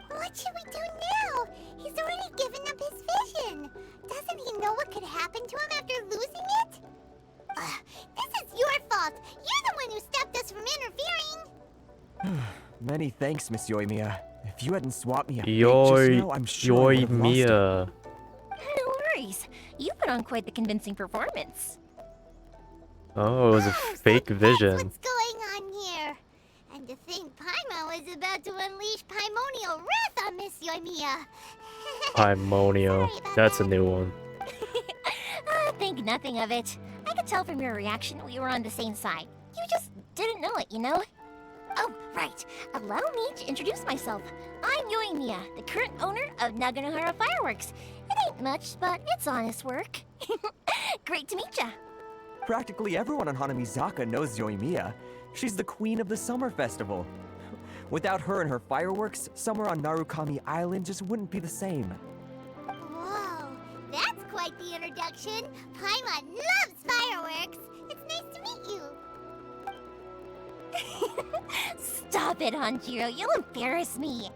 What should we do now? He's already given up his vision. Doesn't he know what could happen to him after losing it? This is your fault. You're the one who stopped us from interfering. Many thanks, Miss Yoimiya. If you hadn't swapped me a fake just now, I'm sure I would have lost it. Yoimiya. No worries. You put on quite the convincing performance. Oh, it was a fake vision. What's going on here? And to think Paimon was was about to unleash primordial wrath on Miss Yoimiya. Primonio. That's a new one. Think nothing of it. I could tell from your reaction we were on the same side. You just didn't know it, you know? Oh, right. Allow me to introduce myself. I'm Yoimiya, the current owner of Naganohara Fireworks. It ain't much, but it's honest work. Great to meet ya. Practically everyone on Hanamizaka knows Yoimiya. She's the queen of the summer festival. Without her and her fireworks, summer on Narukami Island just wouldn't be the same. Whoa, that's quite the introduction. Paimon loves fireworks. It's nice to meet you. Stop it, Hanjiro. You'll embarrass me.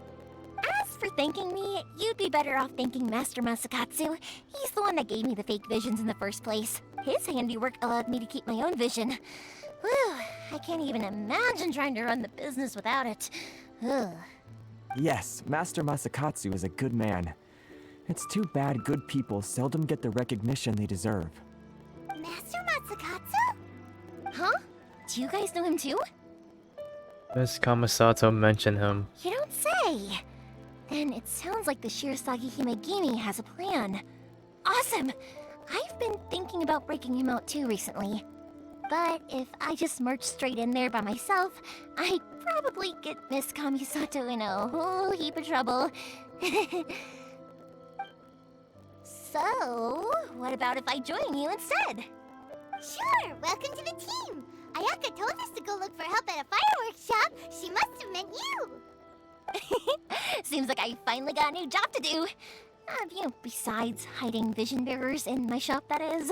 As for thanking me, you'd be better off thanking Master Masakatsu. He's the one that gave me the fake visions in the first place. His handiwork allowed me to keep my own vision. Whew, I can't even imagine trying to run the business without it. Ugh. Yes, Master Masakatsu is a good man. It's too bad good people seldom get the recognition they deserve. Master Masakatsu? Huh? Do you guys know him too? Miss Kamasato mentioned him. You don't say! Then it sounds like the Shirasagi Himegimi has a plan. Awesome! I've been thinking about breaking him out too recently. But if I just march straight in there by myself, I'd probably get Miss Kamisato in a whole heap of trouble. So, what about if I join you instead? Sure, welcome to the team. Ayaka told us to go look for help at a fireworks shop. She must have meant you. Seems like I finally got a new job to do. Besides hiding vision bearers in my shop, that is.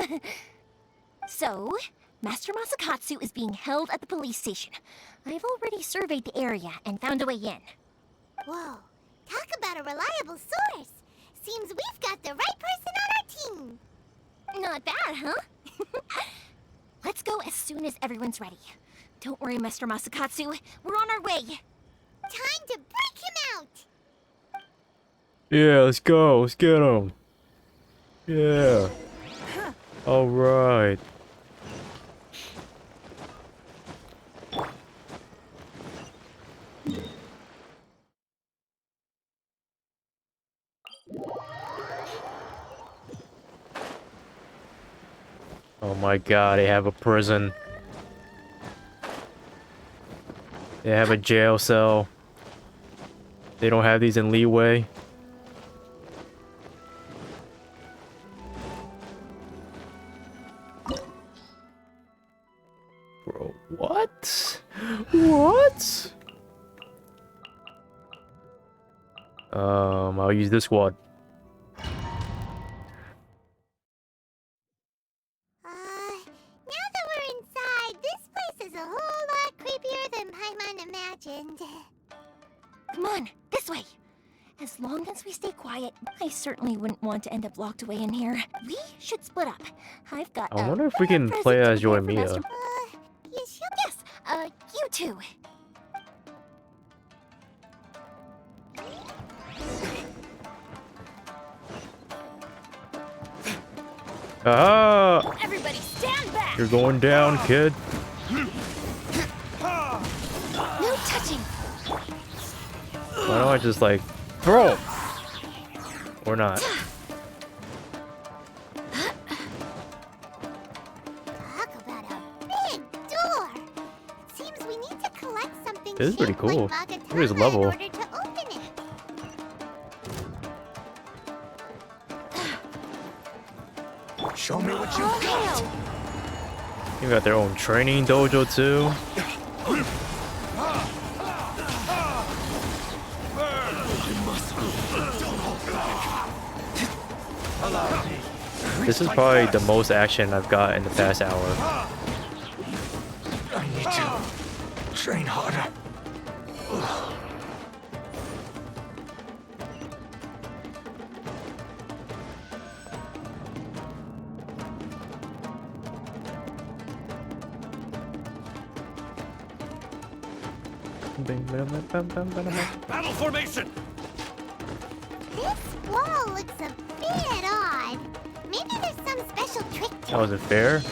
So, Master Masakatsu is being held at the police station. I've already surveyed the area and found a way in. Whoa, talk about a reliable source. Seems we've got the right person on our team. Not bad, huh? Let's go as soon as everyone's ready. Don't worry, Master Masakatsu. We're on our way. Time to break him out. Yeah, let's go. Let's get him. Yeah. All right. Oh my god, they have a prison. They have a jail cell. They don't have these in Leeway. Bro, what? What? I'll use this squad. Now that we're inside, this place is a whole lot creepier than Paimon imagined. Come on, this way. As long as we stay quiet, I certainly wouldn't want to end up locked away in here. We should split up. I've got I wonder if we can play as Yoimiya. Yes, you two. Ah! Everybody stand back! You're going down, kid. No touching! Why don't I just like throw? Or not? Talk about a big door. Seems we need to collect something. This is pretty shaped like cool. Magatama Here's a level. in order to open it. Show me what you got. You got their own training dojo too. This is probably the most action I've got in the past hour. I need to train harder. Battle formation! This wall looks a bit odd. Maybe there's some special trick to That wasn't fair.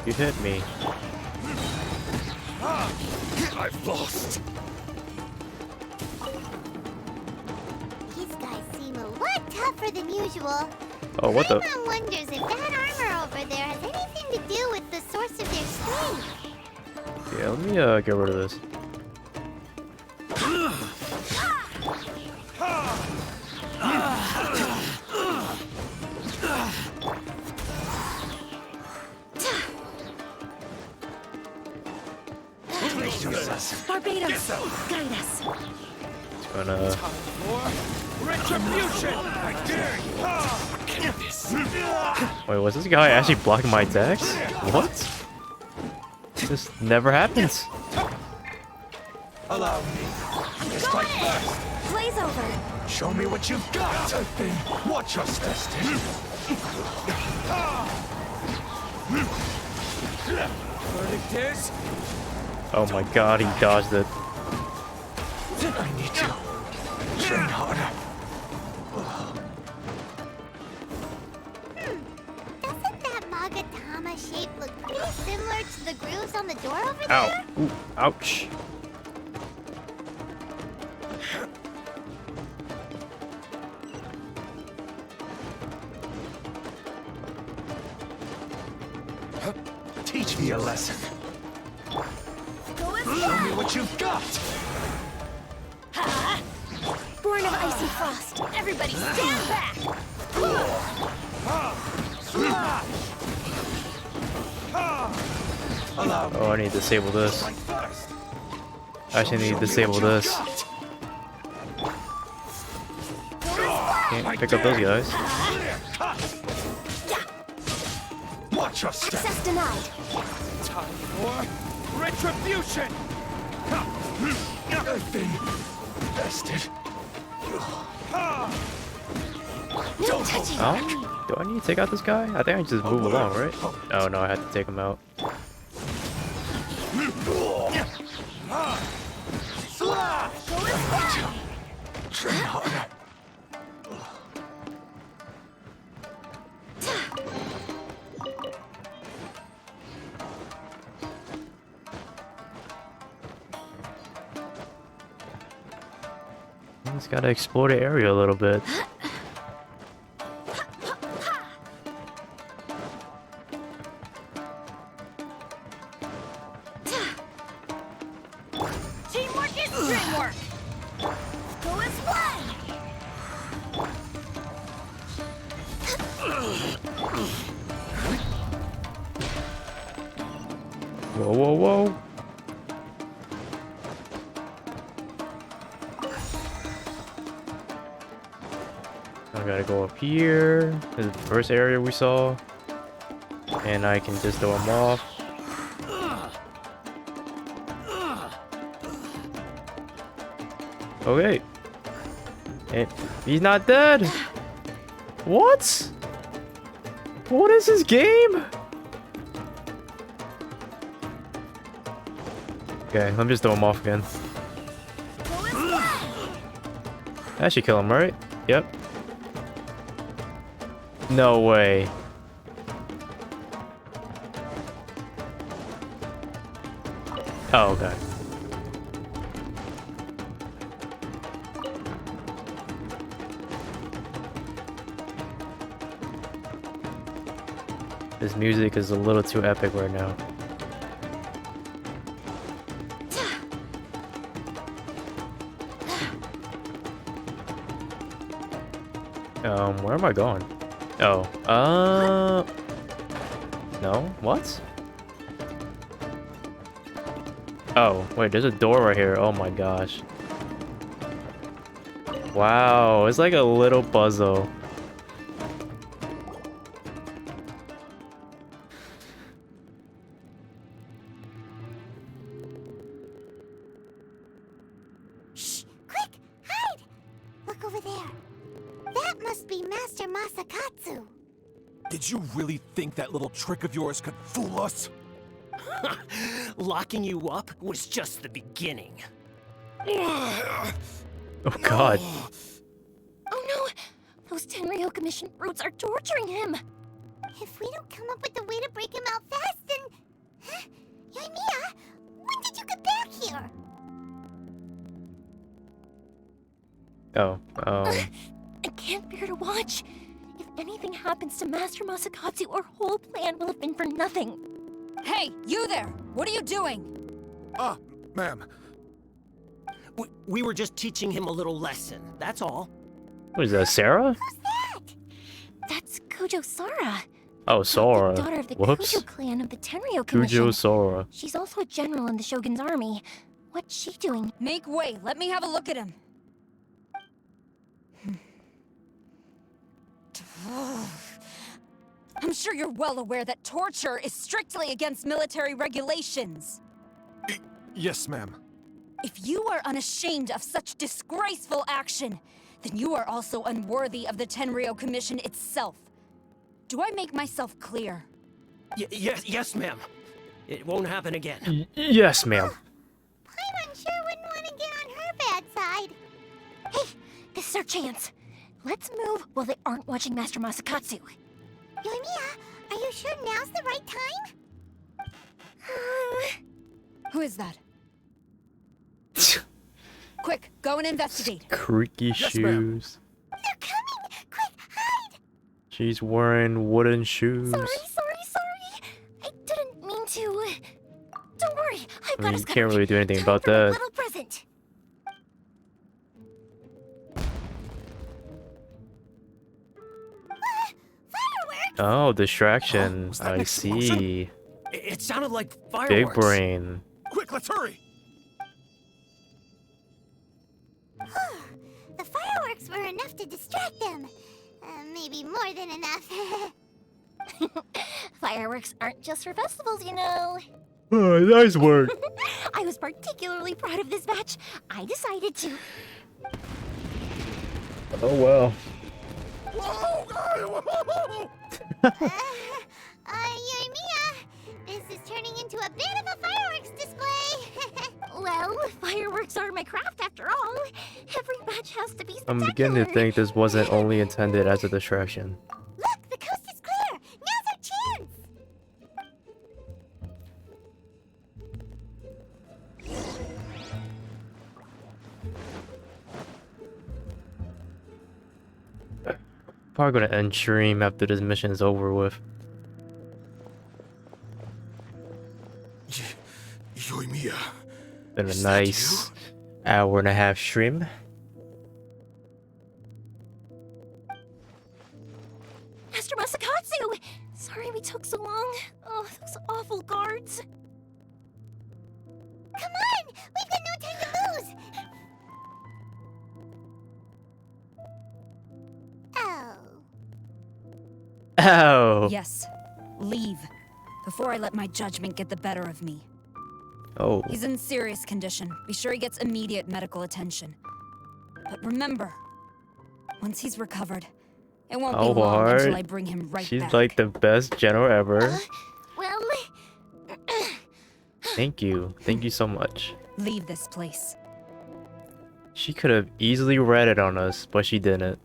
You hit me. I've lost. tougher than usual. Oh, what the? Paimon wonders if that armor over there has anything to do with the source of their strength. Yeah, let me get rid of this. Barbados, guide us. It's gonna. Retribution! I dare you! Wait, was this guy actually blocking my attacks? What? This never happens. Allow me. Strike first. Blaze over. Show me what you've got. Watch us test it. Verdict is. Oh my god, he dodged it. I need to train harder. Doesn't that Magatama shape look pretty similar to the grooves on the door over Ow. there? Ooh, ouch. Teach me a lesson. Show me what you've got. Born of icy frost. Everybody stand back. Oh, I need to disable this. I actually need to disable this. Can't pick up those guys. Watch your step. Access denied. Time for retribution. I've been bested. No touching. Do I need to take out this guy? I think I just move along, right? Oh no, I had to take him out. Train harder. Just gotta explore the area a little bit. Teamwork is dreamwork. Go as one. Whoa, whoa, whoa. I gotta go up here. This is the first area we saw. And I can just throw him off. Okay. And he's not dead. What? What is this game? Okay, let me just throw him off again. I should kill him, right? Yep. No way. Oh, okay. This music is a little too epic right now. Where am I going? Oh, no, what? Oh, wait, there's a door right here. Oh my gosh. Wow, it's like a little puzzle. Shh! Quick! Hide! Look over there. That must be Master Masakatsu. Did you really think that little trick of yours could fool us? Locking you up was just the beginning. Oh god. Oh no! Those Tenryou Mission brutes are torturing him! If we don't come up with a way to break him out fast, then... Huh? Yoimiya, when did you get back here? Oh, I can't bear to watch. If anything happens to Master Masakatsu, our whole plan will have been for nothing. Hey, you there! What are you doing? Ma'am. We were just teaching him a little lesson, that's all. What is that, Sarah? That's Kujo Sara, Oh, Sora. daughter of the Whoops. Kujo clan of the Tenryo Commission. Kujo Sora. She's also a general in the Shogun's army. What's she doing? Make way. Let me have a look at him. I'm sure you're well aware that torture is strictly against military regulations. Yes, ma'am. If you are unashamed of such disgraceful action, then you are also unworthy of the Tenryo Commission itself. Do I make myself clear? Yes, ma'am. It won't happen again. Yes, ma'am. Paimon sure wouldn't want to get on her bad side. Hey, this is our chance. Let's move while they aren't watching Master Masakatsu. Yoimiya, are you sure now's the right time? Who is that? Quick, go and investigate. Creaky shoes. They're coming! Quick, hide! She's wearing wooden shoes. Sorry. I didn't mean to. Don't worry, I've I got mean, us you can't really do anything Time about for my that. little present. Oh, distraction. Was that an I explosion? see. It sounded like fireworks. Big brain. Quick, let's hurry! The fireworks were enough to distract them. Maybe more than enough. Fireworks aren't just for festivals, you know. Oh, nice work. I was particularly proud of this batch. I decided to. Oh, well. Yoimiya, this is turning into a bit of a fireworks display. Well, fireworks are my craft after all. Every batch has to be I'm beginning to think this wasn't only intended as a distraction. Look, the coast is clear. Now's our chance. Probably gonna end stream after this mission is over with. Yoimiya. Been a nice hour and a half stream. Master Masakatsu! Sorry we took so long. Oh, those awful guards. Come on, we've got no time to lose. Ow! Yes. Leave. Before I let my judgment get the better of me. Oh. He's in serious condition. Be sure he gets immediate medical attention. But remember, once he's recovered, it won't be long until I bring him right She's back. like the best general ever. Well, Thank you. Thank you so much. Leave this place. She could have easily read it on us, but she didn't.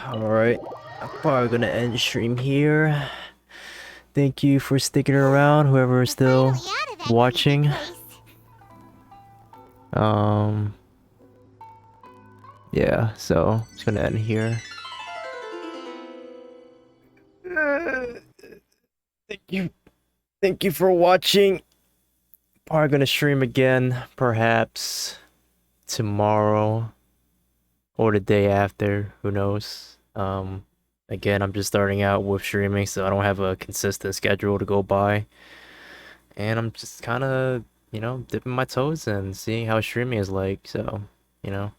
Alright, I'm probably gonna end stream here. Thank you for sticking around, whoever is still watching. Yeah, so just gonna end here. Thank you for watching. Probably gonna stream again, perhaps tomorrow or the day after, who knows. Again, I'm just starting out with streaming, so I don't have a consistent schedule to go by. And I'm just kind of, you know, dipping my toes and seeing how streaming is like, so, you know.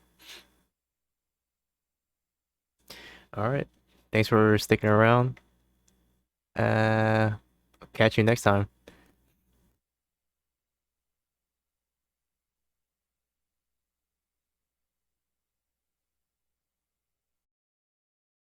Alright, thanks for sticking around. Catch you next time.